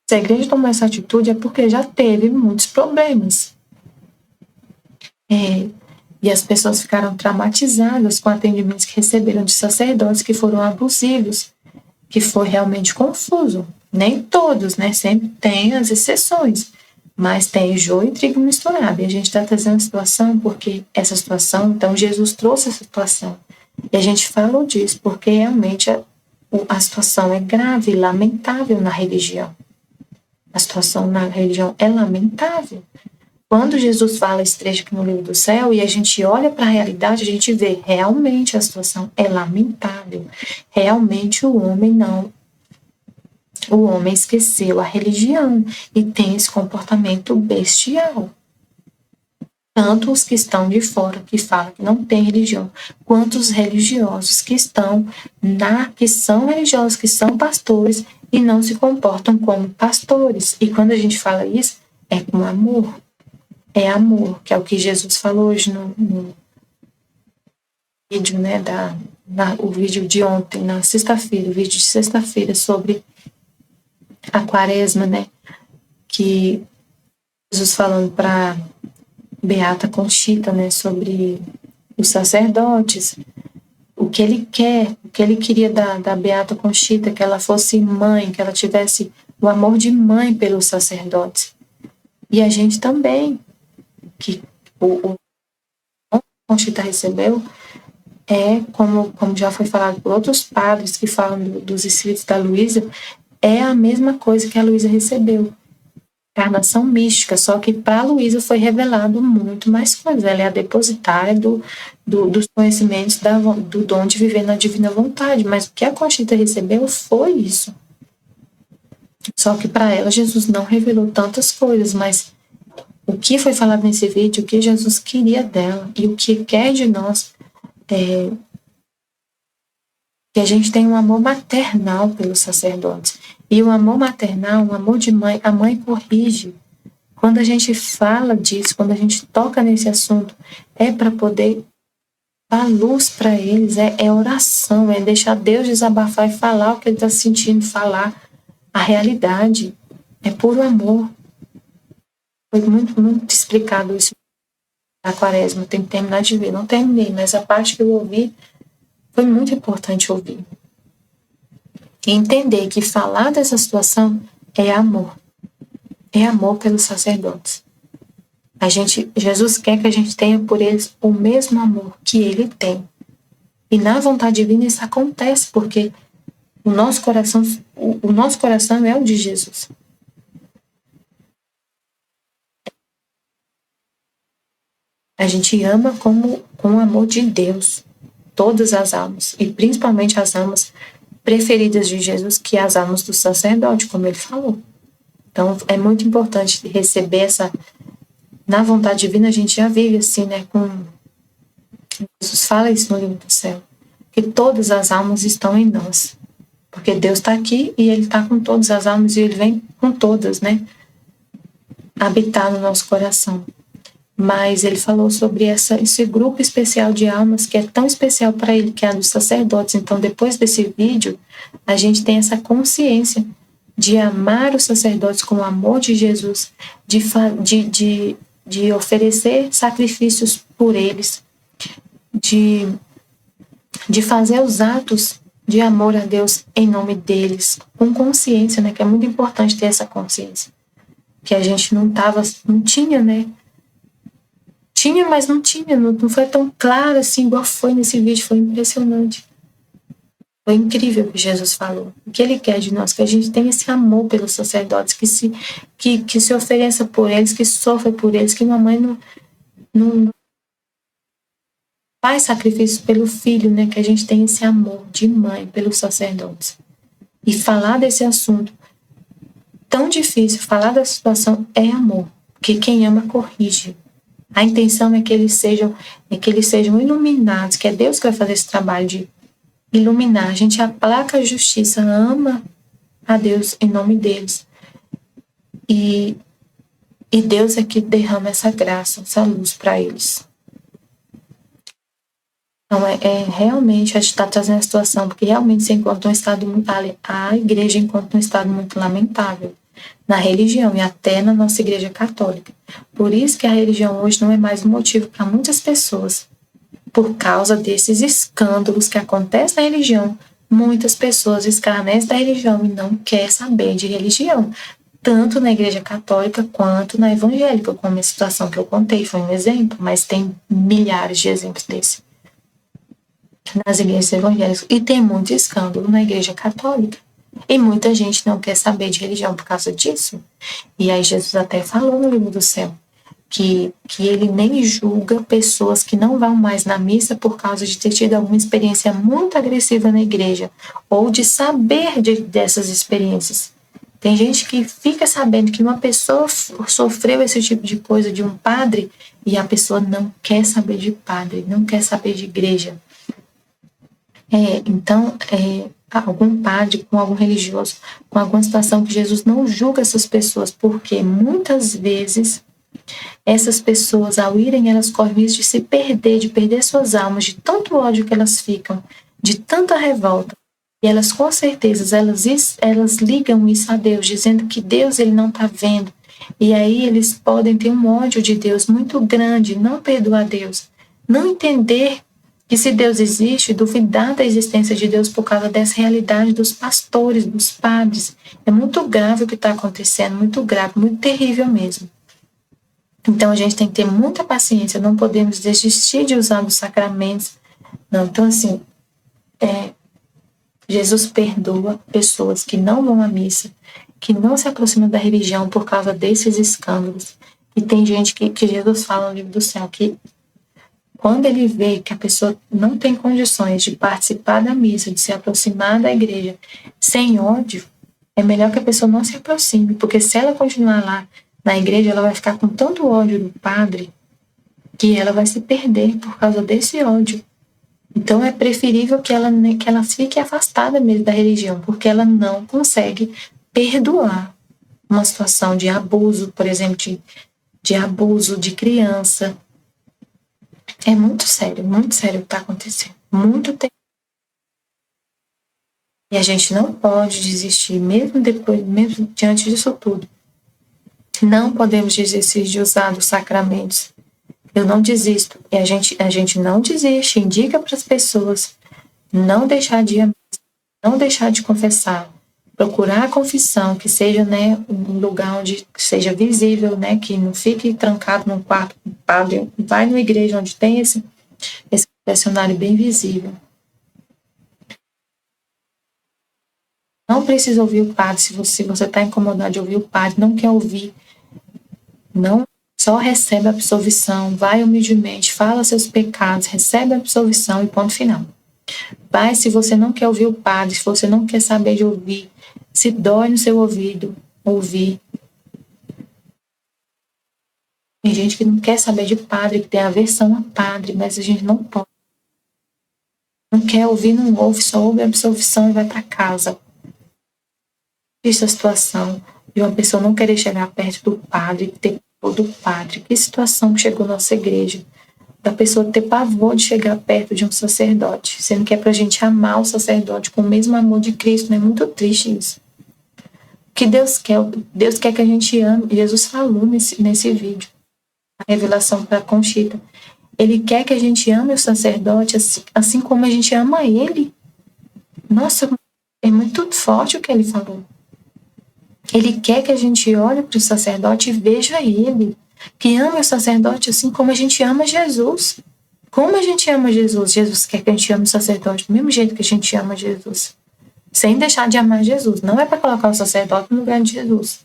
Se a igreja tomou essa atitude é porque já teve muitos problemas. E as pessoas ficaram traumatizadas com atendimentos que receberam de sacerdotes que foram abusivos, que foi realmente confuso. Nem todos, né? Sempre tem as exceções, mas tem joio e trigo misturado. E a gente está trazendo a situação porque essa situação, então Jesus trouxe essa situação. E a gente falou disso porque realmente a situação é grave e lamentável na religião. A situação na religião é lamentável. Quando Jesus fala esse trecho aqui no livro do céu e a gente olha para a realidade, a gente vê realmente a situação é lamentável. Realmente o homem esqueceu a religião e tem esse comportamento bestial. Tanto os que estão de fora, que falam que não tem religião, quanto os religiosos que estão que são religiosos, que são pastores e não se comportam como pastores. E quando a gente fala isso, é com amor. É amor, que é o que Jesus falou hoje no vídeo, né, o vídeo de ontem, na sexta-feira, o vídeo de sexta-feira sobre a quaresma, né, que Jesus falando para Beata Conchita, né, sobre os sacerdotes, o que ele queria da Beata Conchita, que ela fosse mãe, que ela tivesse o amor de mãe pelos sacerdotes. E a gente também, que o Conchita recebeu, como já foi falado por outros padres que falam dos escritos da Luísa, é a mesma coisa que a Luísa recebeu. Encarnação mística, só que para a Luísa foi revelado muito mais coisas. Ela é a depositária dos conhecimentos do dom de viver na divina vontade, mas o que a Conchita recebeu foi isso. Só que para ela Jesus não revelou tantas coisas, mas o que foi falado nesse vídeo, o que Jesus queria dela e o que quer de nós é que a gente tenha um amor maternal pelos sacerdotes. E o amor maternal, um amor de mãe, a mãe corrige. Quando a gente fala disso, quando a gente toca nesse assunto, é para poder dar luz para eles, é oração, é deixar Deus desabafar e falar o que ele está sentindo, falar a realidade. É puro amor. Foi muito, muito explicado isso na quaresma, tem que terminar de ver. Não terminei, mas a parte que eu ouvi foi muito importante ouvir. E entender que falar dessa situação é amor. É amor pelos sacerdotes. Jesus quer que a gente tenha por eles o mesmo amor que ele tem. E na vontade divina isso acontece, porque o nosso coração é o de Jesus. A gente ama com o amor de Deus todas as almas, e principalmente as almas preferidas de Jesus, que é as almas do sacerdote, como ele falou. Então, é muito importante receber essa... Na vontade divina, a gente já vive assim, né? Jesus fala isso no livro do céu, que todas as almas estão em nós. Porque Deus está aqui e ele está com todas as almas e ele vem com todas, né? Habitar no nosso coração. Mas ele falou sobre esse grupo especial de almas que é tão especial para ele, que é a dos sacerdotes. Então, depois desse vídeo, a gente tem essa consciência de amar os sacerdotes com o amor de Jesus, de oferecer sacrifícios por eles, de fazer os atos de amor a Deus em nome deles, com consciência, né? Que é muito importante ter essa consciência. Que a gente não tinha, né? Tinha, mas não tinha, não foi tão claro assim, igual foi nesse vídeo, foi impressionante. Foi incrível o que Jesus falou. O que ele quer de nós, que a gente tenha esse amor pelos sacerdotes, que se ofereça por eles, que sofra por eles, que uma mãe não faz sacrifício pelo filho, né? Que a gente tenha esse amor de mãe pelos sacerdotes. E falar desse assunto tão difícil, falar da situação é amor, porque quem ama corrige. A intenção é que eles sejam iluminados, que é Deus que vai fazer esse trabalho iluminar, a gente aplaca a justiça, ama a Deus em nome deles. E Deus é que derrama essa graça, essa luz para eles. Então, realmente, a gente está trazendo a situação, porque realmente se encontra um estado muito. A igreja encontra um estado muito lamentável na religião e até na nossa igreja católica. Por isso que a religião hoje não é mais um motivo para muitas pessoas. Por causa desses escândalos que acontecem na religião, muitas pessoas escarnecem da religião e não querem saber de religião. Tanto na igreja católica quanto na evangélica, como a situação que eu contei, foi um exemplo, mas tem milhares de exemplos desse nas igrejas evangélicas. E tem muito escândalo na igreja católica. E muita gente não quer saber de religião por causa disso. E aí Jesus até falou no livro do céu que ele nem julga pessoas que não vão mais na missa por causa de ter tido alguma experiência muito agressiva na igreja ou de saber dessas experiências. Tem gente que fica sabendo que uma pessoa sofreu esse tipo de coisa de um padre e a pessoa não quer saber de padre, não quer saber de igreja. Então, algum padre, com algum religioso, com alguma situação que Jesus não julga essas pessoas, porque muitas vezes essas pessoas, ao irem, elas correm risco de se perder, de perder suas almas, de tanto ódio que elas ficam, de tanta revolta. E elas, com certeza, elas ligam isso a Deus, dizendo que Deus ele não está vendo. E aí eles podem ter um ódio de Deus muito grande, não perdoar Deus, não entender que se Deus existe, duvidar da existência de Deus por causa dessa realidade dos pastores, dos padres. É muito grave o que está acontecendo, muito grave, muito terrível mesmo. Então a gente tem que ter muita paciência, não podemos desistir de usar os sacramentos. Não, então assim, Jesus perdoa pessoas que não vão à missa, que não se aproximam da religião por causa desses escândalos. E tem gente que Jesus fala no livro do céu que quando ele vê que a pessoa não tem condições de participar da missa, de se aproximar da igreja sem ódio, é melhor que a pessoa não se aproxime, porque se ela continuar lá na igreja, ela vai ficar com tanto ódio do padre que ela vai se perder por causa desse ódio. Então é preferível que ela fique afastada mesmo da religião, porque ela não consegue perdoar uma situação de abuso, por exemplo, de abuso de criança. É muito sério o que está acontecendo. Muito tempo. E a gente não pode desistir, mesmo diante disso tudo. Não podemos desistir de usar os sacramentos. Eu não desisto. E a gente não desiste. Indica para as pessoas não deixar de amar, não deixar de confessar. Procurar a confissão, que seja um lugar onde seja visível, que não fique trancado num quarto com o padre. Vai numa igreja onde tem esse confessionário bem visível. Não precisa ouvir o padre. Se você está incomodado de ouvir o padre, não quer ouvir, não, só recebe a absolvição, vai humildemente, fala seus pecados, recebe a absolvição e ponto final. Vai, se você não quer ouvir o padre, se você não quer saber de ouvir, se dói no seu ouvido, ouvir. Tem gente que não quer saber de padre, que tem aversão a padre, mas a gente não pode. Não quer ouvir, não ouve, só ouve a absolvição e vai para casa. Essa situação de uma pessoa não querer chegar perto do padre, ter pavor do padre. Que situação que chegou na nossa igreja, da pessoa ter pavor de chegar perto de um sacerdote, sendo que é pra gente amar o sacerdote com o mesmo amor de Cristo, não é muito triste isso? O que Deus quer que a gente ame. Jesus falou nesse vídeo, a revelação para Conchita. Ele quer que a gente ame o sacerdote assim como a gente ama ele. Nossa, é muito forte o que ele falou. Ele quer que a gente olhe para o sacerdote e veja ele, que ame o sacerdote assim como a gente ama Jesus. Como a gente ama Jesus? Jesus quer que a gente ame o sacerdote do mesmo jeito que a gente ama Jesus. Sem deixar de amar Jesus. Não é para colocar o sacerdote no lugar de Jesus.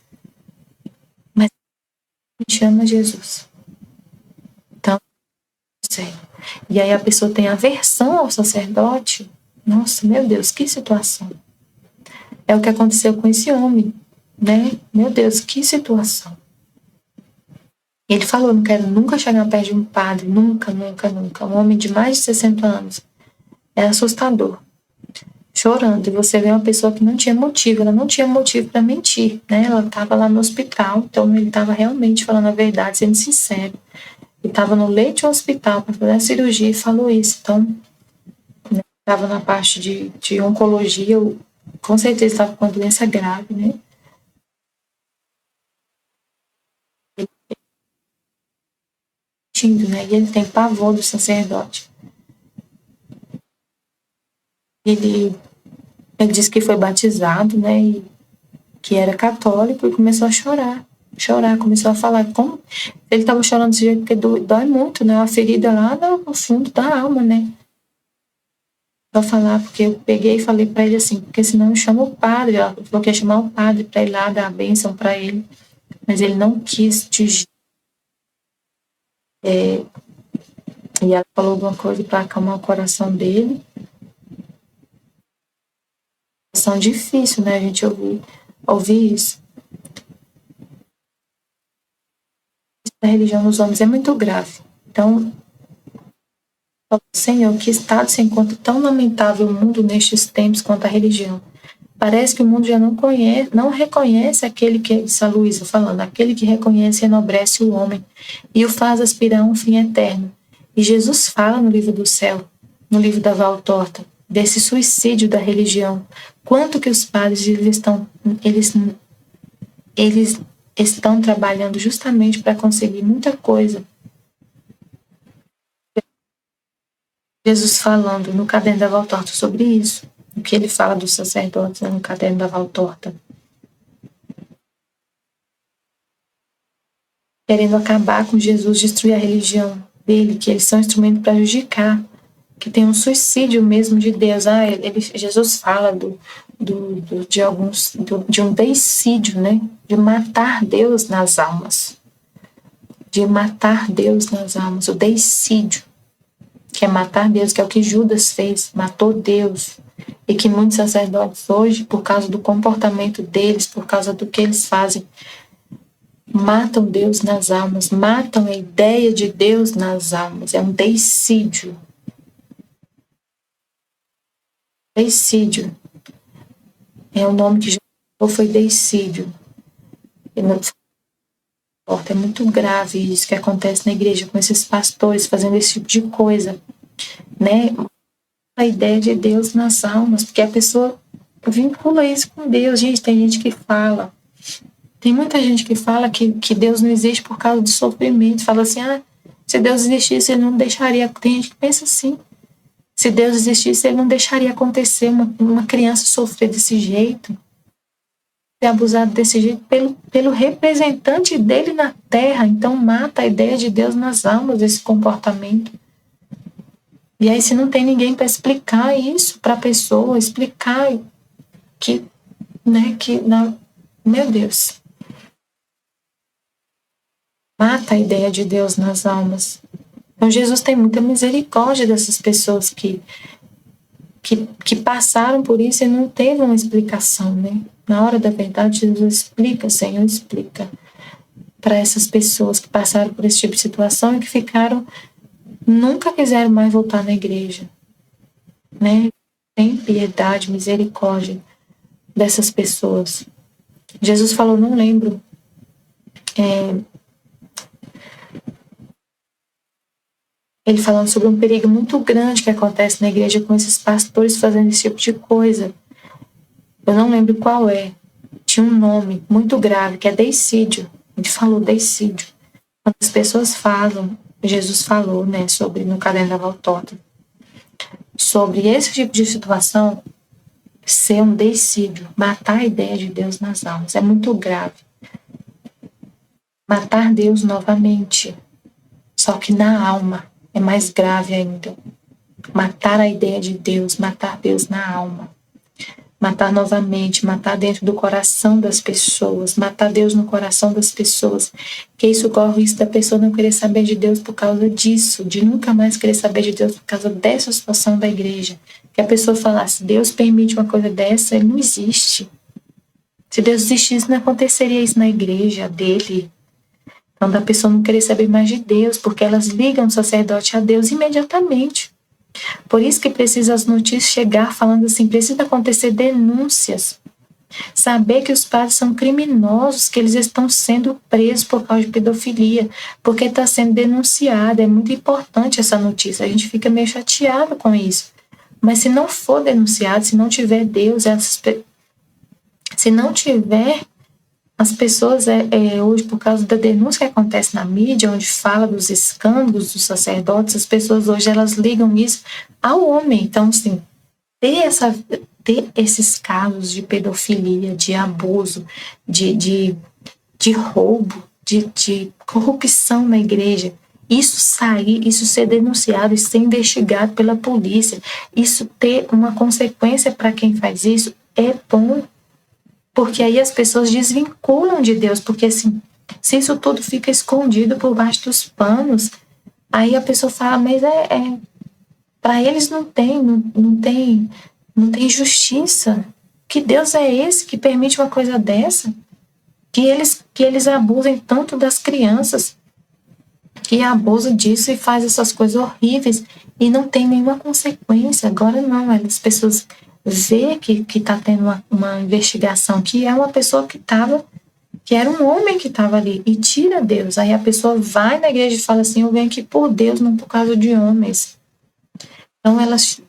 Mas a gente ama Jesus. Então, sei. E aí a pessoa tem aversão ao sacerdote. Nossa, meu Deus, que situação. É o que aconteceu com esse homem. Meu Deus, que situação. Ele falou, não quero nunca chegar perto de um padre, nunca, nunca, nunca. Um homem de mais de 60 anos. É assustador. chorando. E você vê uma pessoa que não tinha motivo, ela não tinha motivo para mentir, né? Ela estava lá no hospital, então ele estava realmente falando a verdade, sendo sincero. Ele estava no leito do hospital para fazer a cirurgia e falou isso. Então, estava na parte de oncologia, com certeza estava com uma doença grave, né? Né? E ele tem pavor do sacerdote. Ele disse que foi batizado, né? E que era católico e começou a chorar, começou a falar como ele estava chorando desse jeito porque dói muito, né? Uma ferida lá no fundo da alma, né? Pra falar, porque eu peguei e falei para ele assim, porque senão eu chamo o padre, ela falou que ia chamar o padre para ir lá dar a bênção para ele, mas ele não quis e ela falou alguma coisa para acalmar o coração dele. São difícil, né, a gente ouvir isso. A religião dos homens é muito grave. Então, Senhor, que estado se encontra tão lamentável o mundo nestes tempos quanto a religião. Parece que o mundo já não reconhece aquele que, disse a Luísa falando, aquele que reconhece e enobrece o homem e o faz aspirar a um fim eterno. E Jesus fala no livro do céu, no livro da Valtorta, desse suicídio da religião. Quanto que os padres eles estão trabalhando justamente para conseguir muita coisa. Jesus falando no caderno da Valtorta sobre isso, o que ele fala dos sacerdotes, né, no caderno da Valtorta. Querendo acabar com Jesus, destruir a religião dele, que eles são instrumento para prejudicar, que tem um suicídio mesmo de Deus. Jesus fala de um deicídio, né? De matar Deus nas almas. De matar Deus nas almas, o deicídio, que é matar Deus, que é o que Judas fez, matou Deus. E que muitos sacerdotes hoje, por causa do comportamento deles, por causa do que eles fazem, matam Deus nas almas, matam a ideia de Deus nas almas. É um deicídio. Deicídio. É o nome que Jesus foi deicídio. É muito grave isso que acontece na igreja com esses pastores fazendo esse tipo de coisa, né? A ideia de Deus nas almas, porque a pessoa vincula isso com Deus. Gente, tem gente que fala, tem muita gente que fala que Deus não existe por causa do sofrimento. Fala assim, se Deus existisse, ele não deixaria. Tem gente que pensa assim, se Deus existisse, ele não deixaria acontecer uma criança sofrer desse jeito, ser abusado desse jeito pelo representante dele na terra. Então mata a ideia de Deus nas almas, esse comportamento. E aí, se não tem ninguém para explicar isso para a pessoa, explicar que, meu Deus, mata a ideia de Deus nas almas. Então, Jesus tem muita misericórdia dessas pessoas que passaram por isso e não teve uma explicação, né? Na hora da verdade, Jesus explica, Senhor, explica para essas pessoas que passaram por esse tipo de situação e que nunca quiseram mais voltar na igreja, né? Tem piedade, misericórdia dessas pessoas. Jesus falou, não lembro, ele falando sobre um perigo muito grande que acontece na igreja com esses pastores fazendo esse tipo de coisa. Eu não lembro qual é. Tinha um nome muito grave, que é deicídio. Ele falou deicídio. Quando as pessoas falam, Jesus falou, né, sobre no caderno da Valtorta, sobre esse tipo de situação ser um deicídio, matar a ideia de Deus nas almas. É muito grave. Matar Deus novamente, só que na alma é mais grave ainda. Matar a ideia de Deus, matar Deus na alma. Matar novamente, matar dentro do coração das pessoas, matar Deus no coração das pessoas, que isso corre o risco da pessoa não querer saber de Deus por causa disso, de nunca mais querer saber de Deus por causa dessa situação da igreja. Que a pessoa falasse, Deus permite uma coisa dessa, ele não existe. Se Deus existisse, não aconteceria isso na igreja dele. Então, da pessoa não querer saber mais de Deus, porque elas ligam o sacerdote a Deus imediatamente. Por isso que precisa as notícias chegar falando assim, precisa acontecer denúncias. Saber que os padres são criminosos, que eles estão sendo presos por causa de pedofilia, porque está sendo denunciado. É muito importante essa notícia. A gente fica meio chateado com isso. Mas se não for denunciado, se não tiver Deus, se não tiver as pessoas hoje, por causa da denúncia que acontece na mídia, onde fala dos escândalos dos sacerdotes, as pessoas hoje elas ligam isso ao homem. Então, assim, ter esses casos de pedofilia, de abuso, de roubo, de corrupção na igreja, isso sair, isso ser denunciado, isso ser investigado pela polícia, isso ter uma consequência para quem faz isso, é bom. Porque aí as pessoas desvinculam de Deus, porque assim, se isso tudo fica escondido por baixo dos panos, aí a pessoa fala, mas para eles não tem justiça. Que Deus é esse que permite uma coisa dessa? Que eles abusem tanto das crianças, que abusam disso e faz essas coisas horríveis e não tem nenhuma consequência. Agora não, as pessoas vê que está tendo uma investigação, que é uma pessoa que era um homem que estava ali, e tira Deus. Aí a pessoa vai na igreja e fala assim, eu venho aqui por Deus, não por causa de homens. Então elas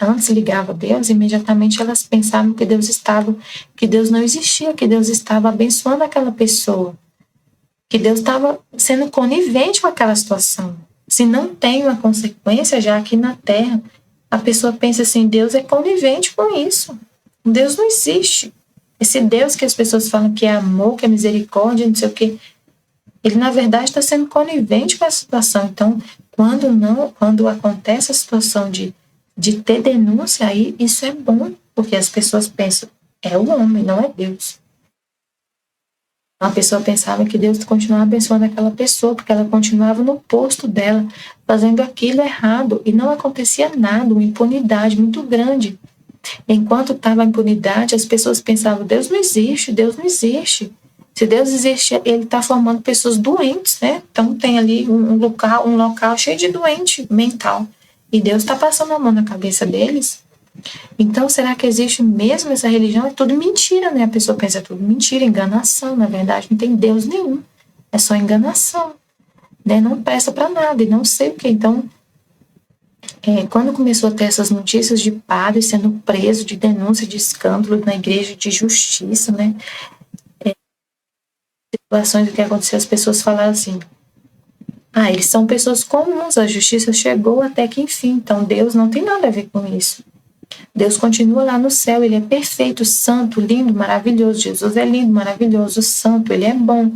antes ligavam a Deus, imediatamente elas pensavam que Deus não existia, que Deus estava abençoando aquela pessoa, que Deus estava sendo conivente com aquela situação. Se não tem uma consequência já aqui na Terra, a pessoa pensa assim, Deus é conivente com isso. Deus não existe. Esse Deus que as pessoas falam que é amor, que é misericórdia, não sei o quê, ele na verdade está sendo conivente com a situação. Então, quando acontece a situação de ter denúncia, aí isso é bom, porque as pessoas pensam, é o homem, não é Deus. A pessoa pensava que Deus continuava abençoando aquela pessoa, porque ela continuava no posto dela, fazendo aquilo errado, e não acontecia nada, uma impunidade muito grande. Enquanto estava a impunidade, as pessoas pensavam, Deus não existe, Deus não existe. Se Deus existe, ele está formando pessoas doentes, né? Então tem ali um local cheio de doente mental. E Deus está passando a mão na cabeça deles. Então, será que existe mesmo essa religião? É tudo mentira, né? A pessoa pensa, é tudo mentira, enganação. Na verdade, não tem Deus nenhum. É só enganação. Né? Não presta para nada e não sei o que. Então, quando começou a ter essas notícias de padres sendo presos, de denúncia de escândalo na igreja, de justiça, né? Situações do que aconteceu, as pessoas falaram assim, eles são pessoas comuns, a justiça chegou até que enfim, então Deus não tem nada a ver com isso. Deus continua lá no céu, ele é perfeito, santo, lindo, maravilhoso. Jesus é lindo, maravilhoso, santo, ele é bom.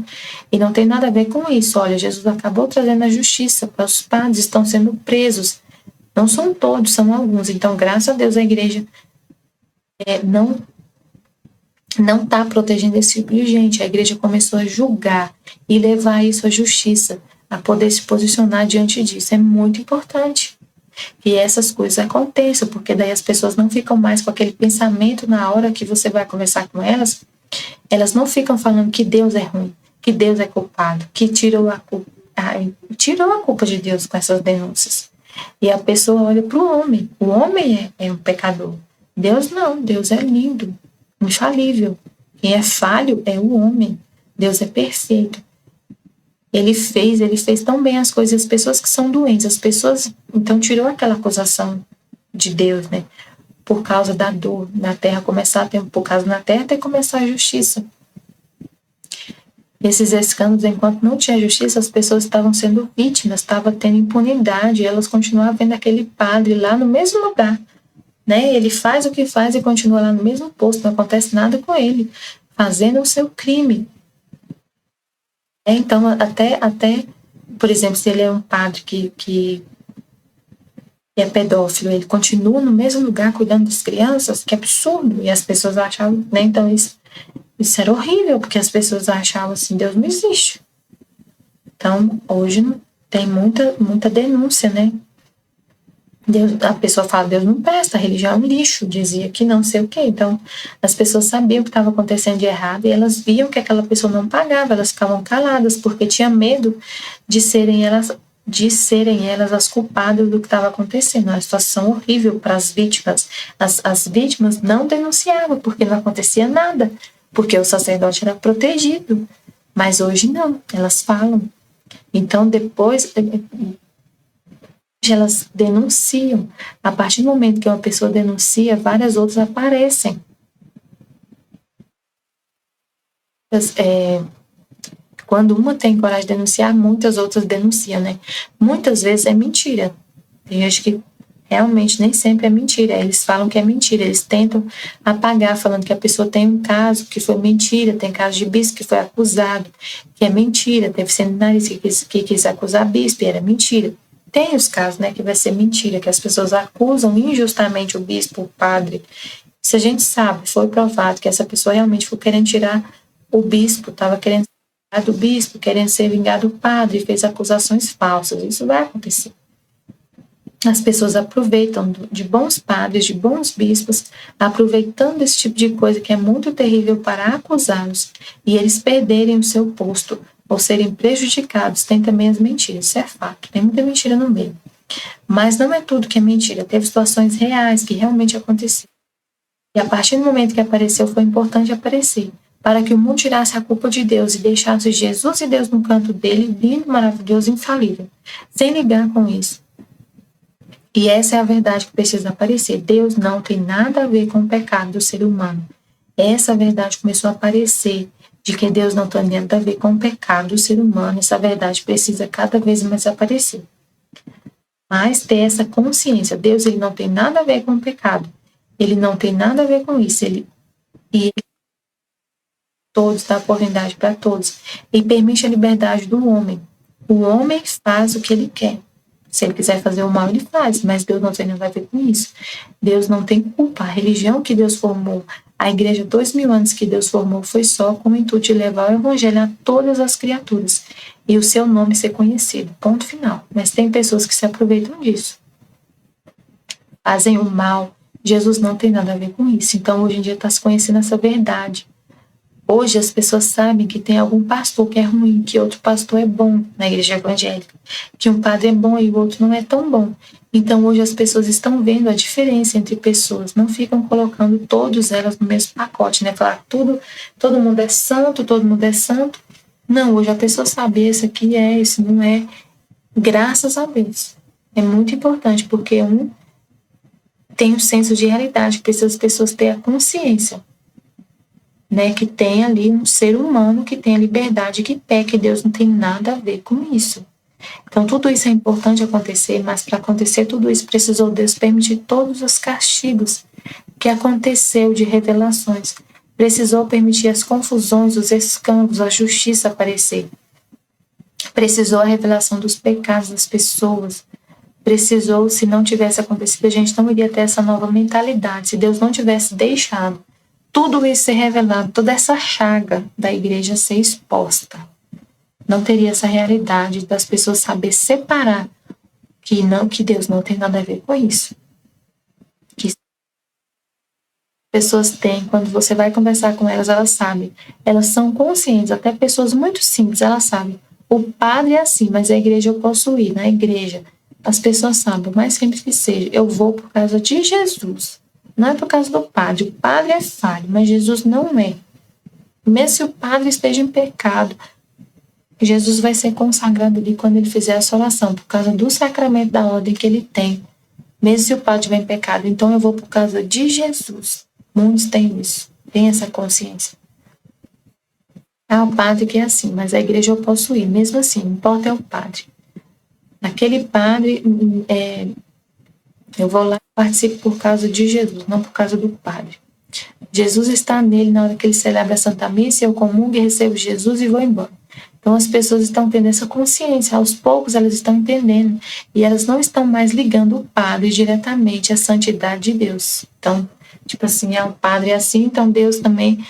E não tem nada a ver com isso. Olha, Jesus acabou trazendo a justiça para os padres, estão sendo presos. Não são todos, são alguns. Então, graças a Deus, a igreja não está protegendo esse tipo de gente. A igreja começou a julgar e levar isso à justiça, a poder se posicionar diante disso. É muito importante que essas coisas aconteçam, porque daí as pessoas não ficam mais com aquele pensamento na hora que você vai conversar com elas, elas não ficam falando que Deus é ruim, que Deus é culpado, que tirou a culpa de Deus com essas denúncias. E a pessoa olha para o homem é um pecador. Deus não, Deus é lindo, infalível. Quem é falho é o homem. Deus é perfeito. Ele fez tão bem as coisas, as pessoas que são doentes, as pessoas, então tirou aquela acusação de Deus, né? Por causa da dor na terra, por causa da terra, até começar a justiça. Esses escândalos, enquanto não tinha justiça, as pessoas estavam sendo vítimas, estavam tendo impunidade, elas continuavam vendo aquele padre lá no mesmo lugar, né? Ele faz o que faz e continua lá no mesmo posto, não acontece nada com ele, fazendo o seu crime. Então, até, por exemplo, se ele é um padre que é pedófilo, ele continua no mesmo lugar cuidando das crianças, que absurdo, e as pessoas achavam, né? Então, isso era horrível, porque as pessoas achavam assim, Deus não existe. Então, hoje tem muita denúncia, né? A pessoa fala, Deus não presta, a religião é um lixo, dizia que não sei o quê. Então, as pessoas sabiam o que estava acontecendo de errado e elas viam que aquela pessoa não pagava, elas ficavam caladas, porque tinha medo de serem elas de serem elas as culpadas do que estava acontecendo. Uma situação horrível para as vítimas. As vítimas não denunciavam porque não acontecia nada, porque o sacerdote era protegido. Mas hoje não, elas falam. Então depois elas denunciam. A partir do momento que uma pessoa denuncia, várias outras aparecem. Quando uma tem coragem de denunciar, muitas outras denunciam, né? Muitas vezes é mentira. Tem gente que realmente nem sempre é mentira. Eles falam que é mentira. Eles tentam apagar, falando que a pessoa tem um caso que foi mentira. Tem caso de bispo que foi acusado, que é mentira. Teve seminarista que quis acusar bispo e era mentira. Tem os casos, né, que vai ser mentira, que as pessoas acusam injustamente o bispo, o padre. Se a gente sabe, foi provado que essa pessoa realmente foi querendo tirar o bispo, estava querendo do bispo, querendo ser vingado do padre, fez acusações falsas. Isso vai acontecer. As pessoas aproveitam de bons padres, de bons bispos, aproveitando esse tipo de coisa que é muito terrível para acusá-los e eles perderem o seu posto ou serem prejudicados. Tem também as mentiras, isso é fato. Tem muita mentira no meio. Mas não é tudo que é mentira. Teve situações reais que realmente aconteceram. E a partir do momento que apareceu, foi importante aparecer, para que o mundo tirasse a culpa de Deus e deixasse Jesus e Deus no canto dele, lindo, maravilhoso, infalível, sem ligar com isso. E essa é a verdade que precisa aparecer. Deus não tem nada a ver com o pecado do ser humano. Essa verdade começou a aparecer, de que Deus não tem nada a ver com o pecado do ser humano. Essa verdade precisa cada vez mais aparecer. Mas ter essa consciência, Deus ele não tem nada a ver com o pecado. Ele não tem nada a ver com isso. Ele todos, dá oportunidade para todos. E permite a liberdade do homem. O homem faz o que ele quer. Se ele quiser fazer o mal, ele faz, mas Deus não tem nada a ver com isso. Deus não tem culpa. A religião que Deus formou, a igreja 2000 anos que Deus formou, foi só com o intuito de levar o evangelho a todas as criaturas e o seu nome ser conhecido. Ponto final. Mas tem pessoas que se aproveitam disso. Fazem o mal. Jesus não tem nada a ver com isso. Então, hoje em dia, está se conhecendo essa verdade. Hoje as pessoas sabem que tem algum pastor que é ruim, que outro pastor é bom na igreja evangélica, que um padre é bom e o outro não é tão bom. Então hoje as pessoas estão vendo a diferença entre pessoas, não ficam colocando todas elas no mesmo pacote, né? Falar todo mundo é santo, todo mundo é santo. Não, hoje a pessoa sabe esse aqui é, esse não é. Graças a Deus. É muito importante, porque tem um senso de realidade, precisa as pessoas terem a consciência, né, que tem ali um ser humano que tem a liberdade, que peca, e Deus não tem nada a ver com isso. Então, tudo isso é importante acontecer, mas para acontecer tudo isso, precisou Deus permitir todos os castigos que aconteceu de revelações. Precisou permitir as confusões, os escândalos, a justiça aparecer. Precisou a revelação dos pecados das pessoas. Precisou, se não tivesse acontecido, a gente não iria ter essa nova mentalidade. Se Deus não tivesse deixado tudo isso ser revelado, toda essa chaga da igreja ser exposta, não teria essa realidade das pessoas saber separar que Deus não tem nada a ver com isso. Que as pessoas têm, quando você vai conversar com elas sabem, elas são conscientes, até pessoas muito simples, elas sabem, o padre é assim, mas a igreja eu posso ir, na igreja, as pessoas sabem, o mais simples que seja, eu vou por causa de Jesus. Não é por causa do padre. O padre é falho, mas Jesus não é. Mesmo se o padre esteja em pecado, Jesus vai ser consagrado ali quando ele fizer essa oração, por causa do sacramento da ordem que ele tem. Mesmo se o padre estiver em pecado, então eu vou por causa de Jesus. Muitos têm isso, têm essa consciência. Ah, o padre que é assim, mas a igreja eu posso ir. Mesmo assim, não importa é o padre. Aquele padre, eu vou lá e participo por causa de Jesus, não por causa do padre. Jesus está nele na hora que ele celebra a Santa Missa, eu comungo e recebo Jesus e vou embora. Então as pessoas estão tendo essa consciência, aos poucos elas estão entendendo, e elas não estão mais ligando o padre diretamente à santidade de Deus. Então, tipo assim, o padre é assim, então Deus também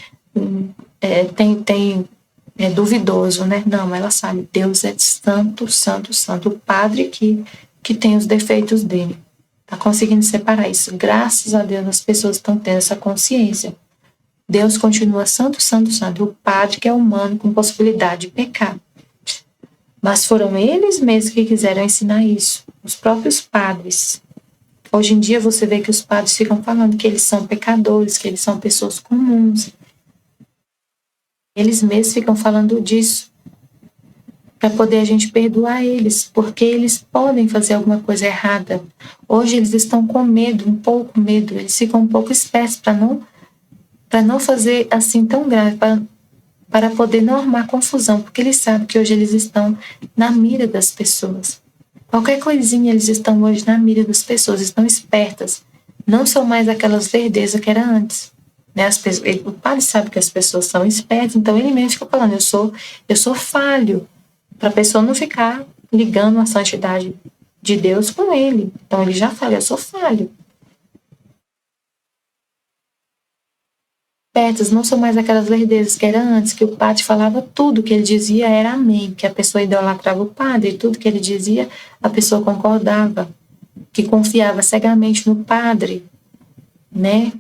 é duvidoso, né? Não, ela sabe, Deus é santo, santo, santo. O padre que tem os defeitos dele. Está conseguindo separar isso. Graças a Deus, as pessoas estão tendo essa consciência. Deus continua santo, santo, santo. O padre que é humano, com possibilidade de pecar. Mas foram eles mesmos que quiseram ensinar isso, os próprios padres. Hoje em dia você vê que os padres ficam falando que eles são pecadores, que eles são pessoas comuns. Eles mesmos ficam falando disso para poder a gente perdoar eles, porque eles podem fazer alguma coisa errada. Hoje eles estão com medo, um pouco medo, eles ficam um pouco espertos para não fazer assim tão grave, para poder não arrumar confusão, porque eles sabem que hoje eles estão na mira das pessoas. Qualquer coisinha eles estão hoje na mira das pessoas, estão espertas. Não são mais aquelas verdezas que era antes. Né? O padre sabe que as pessoas são espertas, então ele mesmo fica falando, eu sou falho, para a pessoa não ficar ligando a santidade de Deus com ele. Então ele já fala, eu sou falho. Espertas não são mais aquelas verdezas que era antes, que o padre falava tudo que ele dizia era amém, que a pessoa idolatrava o padre, e tudo que ele dizia a pessoa concordava, que confiava cegamente no padre, né?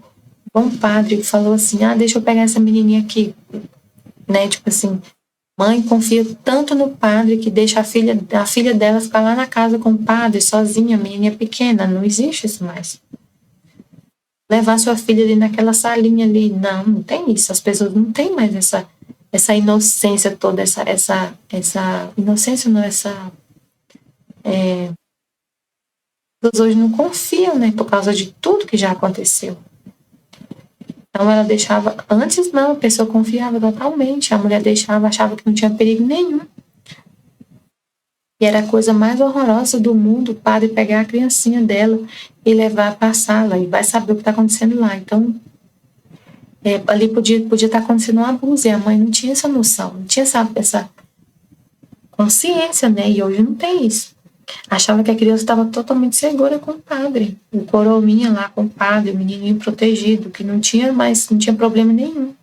Bom padre falou assim, deixa eu pegar essa menininha aqui, né? Tipo assim, mãe confia tanto no padre que deixa a filha dela ficar lá na casa com o padre, sozinha, a menina pequena, não existe isso mais. Levar sua filha ali naquela salinha ali, não tem isso, as pessoas não têm mais essa inocência toda, essa inocência não, as pessoas hoje não confiam, né, por causa de tudo que já aconteceu. Então ela deixava, antes não, a pessoa confiava totalmente, a mulher deixava, achava que não tinha perigo nenhum. E era a coisa mais horrorosa do mundo, o padre pegar a criancinha dela e levar para a sala, e vai saber o que está acontecendo lá. Então, ali podia estar acontecendo um abuso, e a mãe não tinha essa noção, não tinha essa consciência, né? E hoje não tem isso. Achava que a criança estava totalmente segura com o padre, o coroinha lá com o padre, o menininho protegido, que não tinha problema nenhum.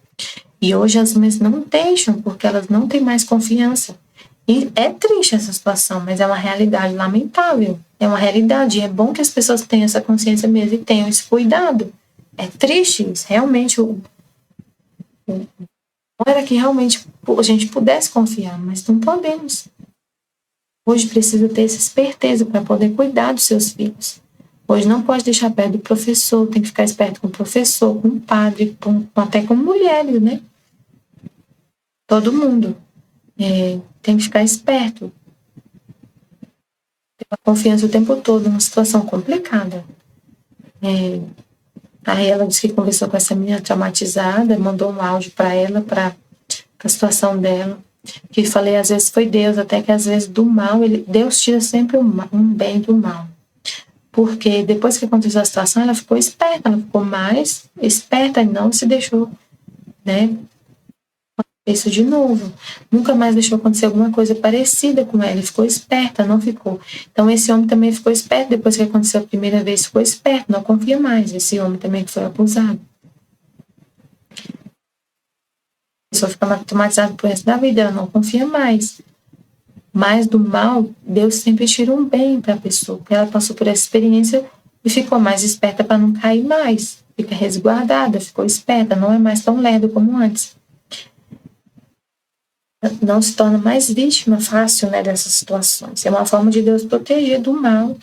E hoje as mães não deixam, porque elas não têm mais confiança. E é triste essa situação, mas é uma realidade lamentável. É uma realidade. E é bom que as pessoas tenham essa consciência mesmo e tenham esse cuidado. É triste isso. Realmente, não era que realmente a gente pudesse confiar, mas não podemos. Hoje precisa ter essa esperteza para poder cuidar dos seus filhos. Hoje não pode deixar perto do professor, tem que ficar esperto com o professor, com o padre, até com mulheres, né? Todo mundo. Tem que ficar esperto. Ter uma confiança o tempo todo, numa situação complicada. Aí ela disse que conversou com essa menina traumatizada, mandou um áudio para ela, para a situação dela. Que falei, às vezes foi Deus, até que às vezes do mal, Deus tira sempre um bem do mal. Porque depois que aconteceu a situação, ela ficou esperta, ela ficou mais esperta e não se deixou, né? Isso de novo. Nunca mais deixou acontecer alguma coisa parecida com ela. Ele ficou esperta, não ficou. Então, esse homem também ficou esperto. Depois que aconteceu a primeira vez, ficou esperto, não confia mais. Esse homem também que foi abusado. A pessoa fica traumatizada pro resto da vida, ela não confia mais. Mas do mal, Deus sempre tira um bem para a pessoa. Porque ela passou por essa experiência e ficou mais esperta para não cair mais. Fica resguardada, ficou esperta, não é mais tão lerda como antes. Não se torna mais vítima fácil, né, dessas situações. É uma forma de Deus proteger do mal.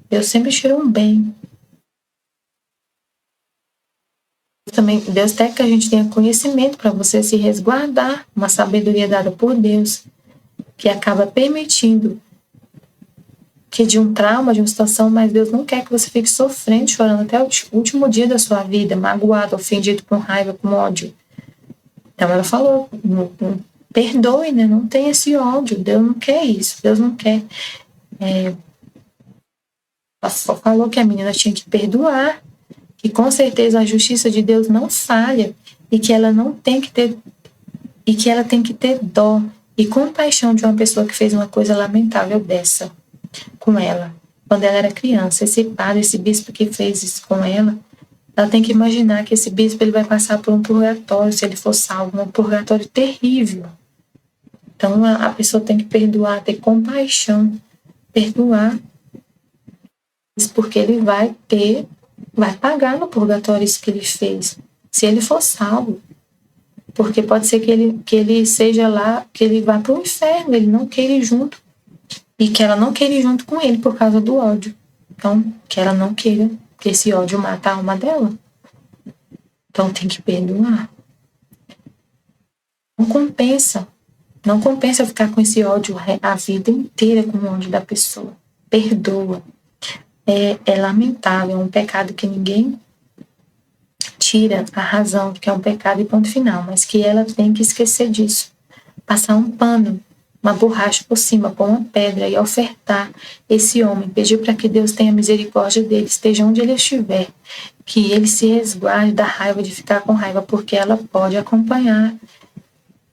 Deus sempre tira um bem. Também, Deus quer que a gente tenha conhecimento para você se resguardar, uma sabedoria dada por Deus, que acaba permitindo que de um trauma, de uma situação, mas Deus não quer que você fique sofrendo, chorando até o último dia da sua vida, magoado, ofendido, com raiva, com ódio. Então ela falou, perdoe, né? Não tem esse ódio. Deus não quer isso. Deus não quer. Ela só falou que a menina tinha que perdoar, que com certeza a justiça de Deus não falha e que ela não tem que ter, e que ela tem que ter dó e compaixão de uma pessoa que fez uma coisa lamentável dessa com ela, quando ela era criança. Esse padre, esse bispo que fez isso com ela tem que imaginar que esse bispo ele vai passar por um purgatório, se ele for salvo, um purgatório terrível. Então a pessoa tem que perdoar, ter compaixão, perdoar, porque ele vai pagar no purgatório isso que ele fez, se ele for salvo. Porque pode ser que ele seja lá, que ele vá para o inferno, ele não queira ir junto e que ela não queira ir junto com ele por causa do ódio. Então, que ela não queira que esse ódio mate a alma dela. Então, tem que perdoar. Não compensa. Não compensa ficar com esse ódio a vida inteira com o ódio da pessoa. Perdoa. É lamentável, é um pecado que ninguém tira a razão, que é um pecado e ponto final, mas que ela tem que esquecer disso. Passar um pano, uma borracha por cima, pôr uma pedra e ofertar esse homem, pedir para que Deus tenha misericórdia dele, esteja onde ele estiver, que ele se resguarde da raiva, de ficar com raiva, porque ela pode acompanhar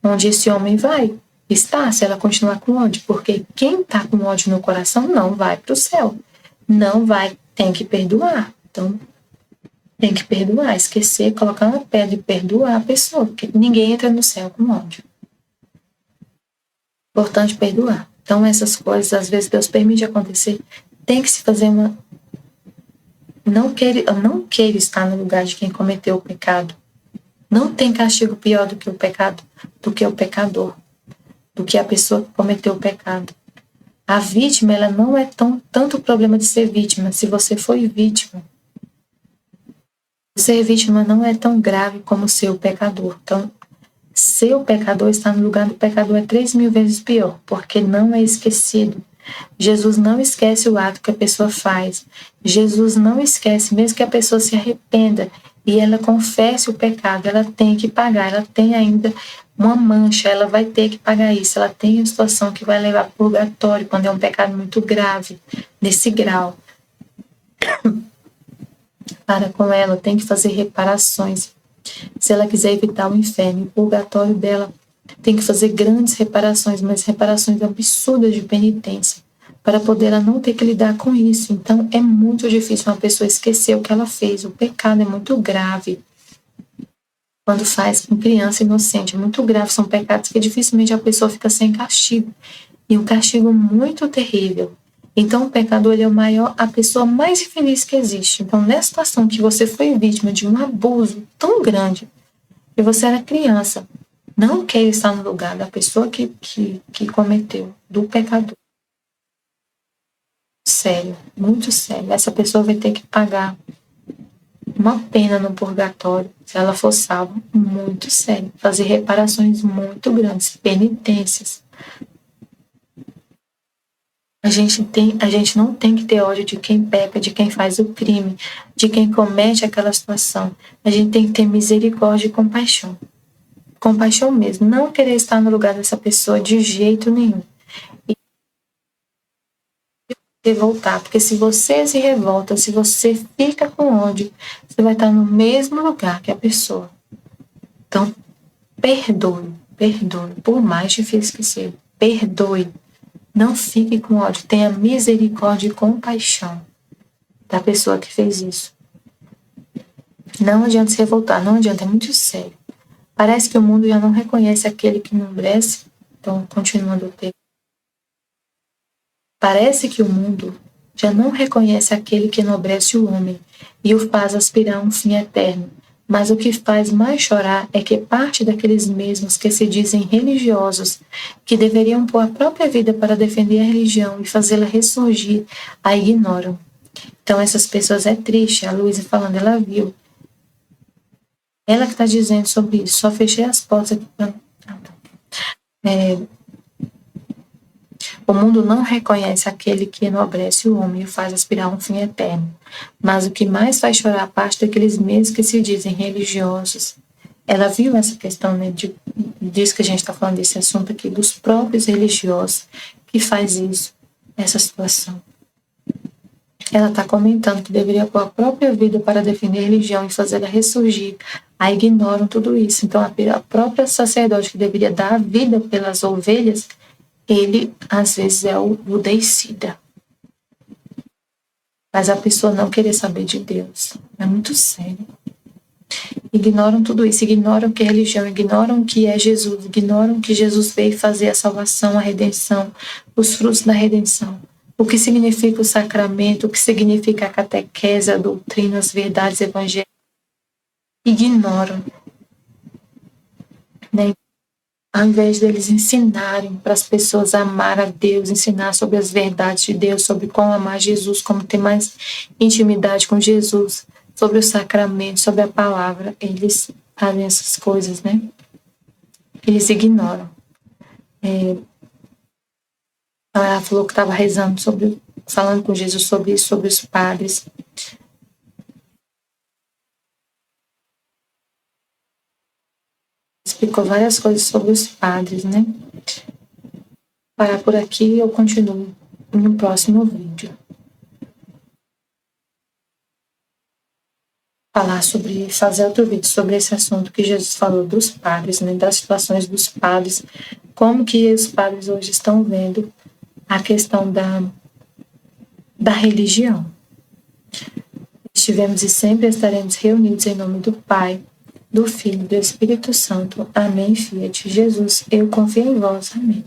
onde esse homem vai estar, se ela continuar com ódio, porque quem está com ódio no coração não vai para o céu, não vai, tem que perdoar. Então, tem que perdoar, esquecer, colocar uma pedra e perdoar a pessoa, porque ninguém entra no céu com ódio. Importante perdoar. Então, essas coisas, às vezes, Deus permite acontecer. Tem que se fazer uma... Eu não quero estar no lugar de quem cometeu o pecado. Não tem castigo pior do que o pecado, do que o pecador, do que a pessoa que cometeu o pecado. A vítima, ela não é tanto o problema de ser vítima. Se você foi vítima, ser vítima não é tão grave como ser o pecador. Então, ser o pecador, estar no lugar do pecador é 3.000 vezes pior, porque não é esquecido. Jesus não esquece o ato que a pessoa faz. Jesus não esquece, mesmo que a pessoa se arrependa e ela confesse o pecado, ela tem que pagar, ela tem ainda uma mancha, ela vai ter que pagar isso, ela tem uma situação que vai levar para o purgatório, quando é um pecado muito grave, nesse grau. Para com ela, tem que fazer reparações. Se ela quiser evitar o inferno, o purgatório dela tem que fazer grandes reparações, mas reparações absurdas de penitência, para poder ela não ter que lidar com isso. Então, é muito difícil uma pessoa esquecer o que ela fez. O pecado é muito grave. Quando faz com criança inocente, é muito grave. São pecados que dificilmente a pessoa fica sem castigo. E um castigo muito terrível. Então, o pecador ele é a pessoa mais infeliz que existe. Então, nessa situação que você foi vítima de um abuso tão grande, que você era criança, não quer estar no lugar da pessoa que cometeu, do pecador. Sério, muito sério. Essa pessoa vai ter que pagar uma pena no purgatório, se ela for salva, muito sério. Fazer reparações muito grandes, penitências. A gente não tem que ter ódio de quem peca, de quem faz o crime, de quem comete aquela situação. A gente tem que ter misericórdia e compaixão. Compaixão mesmo. Não querer estar no lugar dessa pessoa de jeito nenhum. Revoltar, porque se você se revolta, se você fica com ódio, você vai estar no mesmo lugar que a pessoa. Então, perdoe, por mais difícil que seja, perdoe. Não fique com ódio, tenha misericórdia e compaixão da pessoa que fez isso. Não adianta se revoltar, não adianta, é muito sério. Parece que o mundo já não reconhece aquele que enobrece. Então, continuando o texto. Parece que o mundo já não reconhece aquele que enobrece o homem e o faz aspirar a um fim eterno. Mas o que faz mais chorar é que parte daqueles mesmos que se dizem religiosos, que deveriam pôr a própria vida para defender a religião e fazê-la ressurgir, a ignoram. Então, essas pessoas é triste. A Luísa falando, ela viu. Ela que está dizendo sobre isso. Só fechei as portas aqui para... O mundo não reconhece aquele que enobrece o homem e o faz aspirar a um fim eterno. Mas o que mais faz chorar a parte daqueles mesmos que se dizem religiosos. Ela viu essa questão, né, disso que a gente está falando, desse assunto aqui, dos próprios religiosos que faz isso, essa situação. Ela está comentando que deveria pôr a própria vida para defender a religião e fazê-la ressurgir. Aí ignoram tudo isso. Então, a própria sacerdote que deveria dar a vida pelas ovelhas, ele, às vezes, é o deicida. Mas a pessoa não querer saber de Deus. É muito sério. Ignoram tudo isso, ignoram que é religião, ignoram que é Jesus, ignoram que Jesus veio fazer a salvação, a redenção, os frutos da redenção. O que significa o sacramento, o que significa a catequese, a doutrina, as verdades evangélicas. Ignoram. Né? ao invés deles ensinarem para as pessoas a amar a Deus, ensinar sobre as verdades de Deus, sobre como amar Jesus, como ter mais intimidade com Jesus, sobre o sacramento, sobre a palavra, eles fazem essas coisas, né? Eles ignoram. Ela falou que estava rezando falando com Jesus sobre isso, sobre os padres. Explicou várias coisas sobre os padres, né? Parar por aqui e eu continuo no próximo vídeo. Fazer outro vídeo sobre esse assunto que Jesus falou dos padres, né? Das situações dos padres, como que os padres hoje estão vendo a questão da religião. Estivemos e sempre estaremos reunidos em nome do Pai, do Filho e do Espírito Santo. Amém, Fiat. Jesus, eu confio em vós. Amém.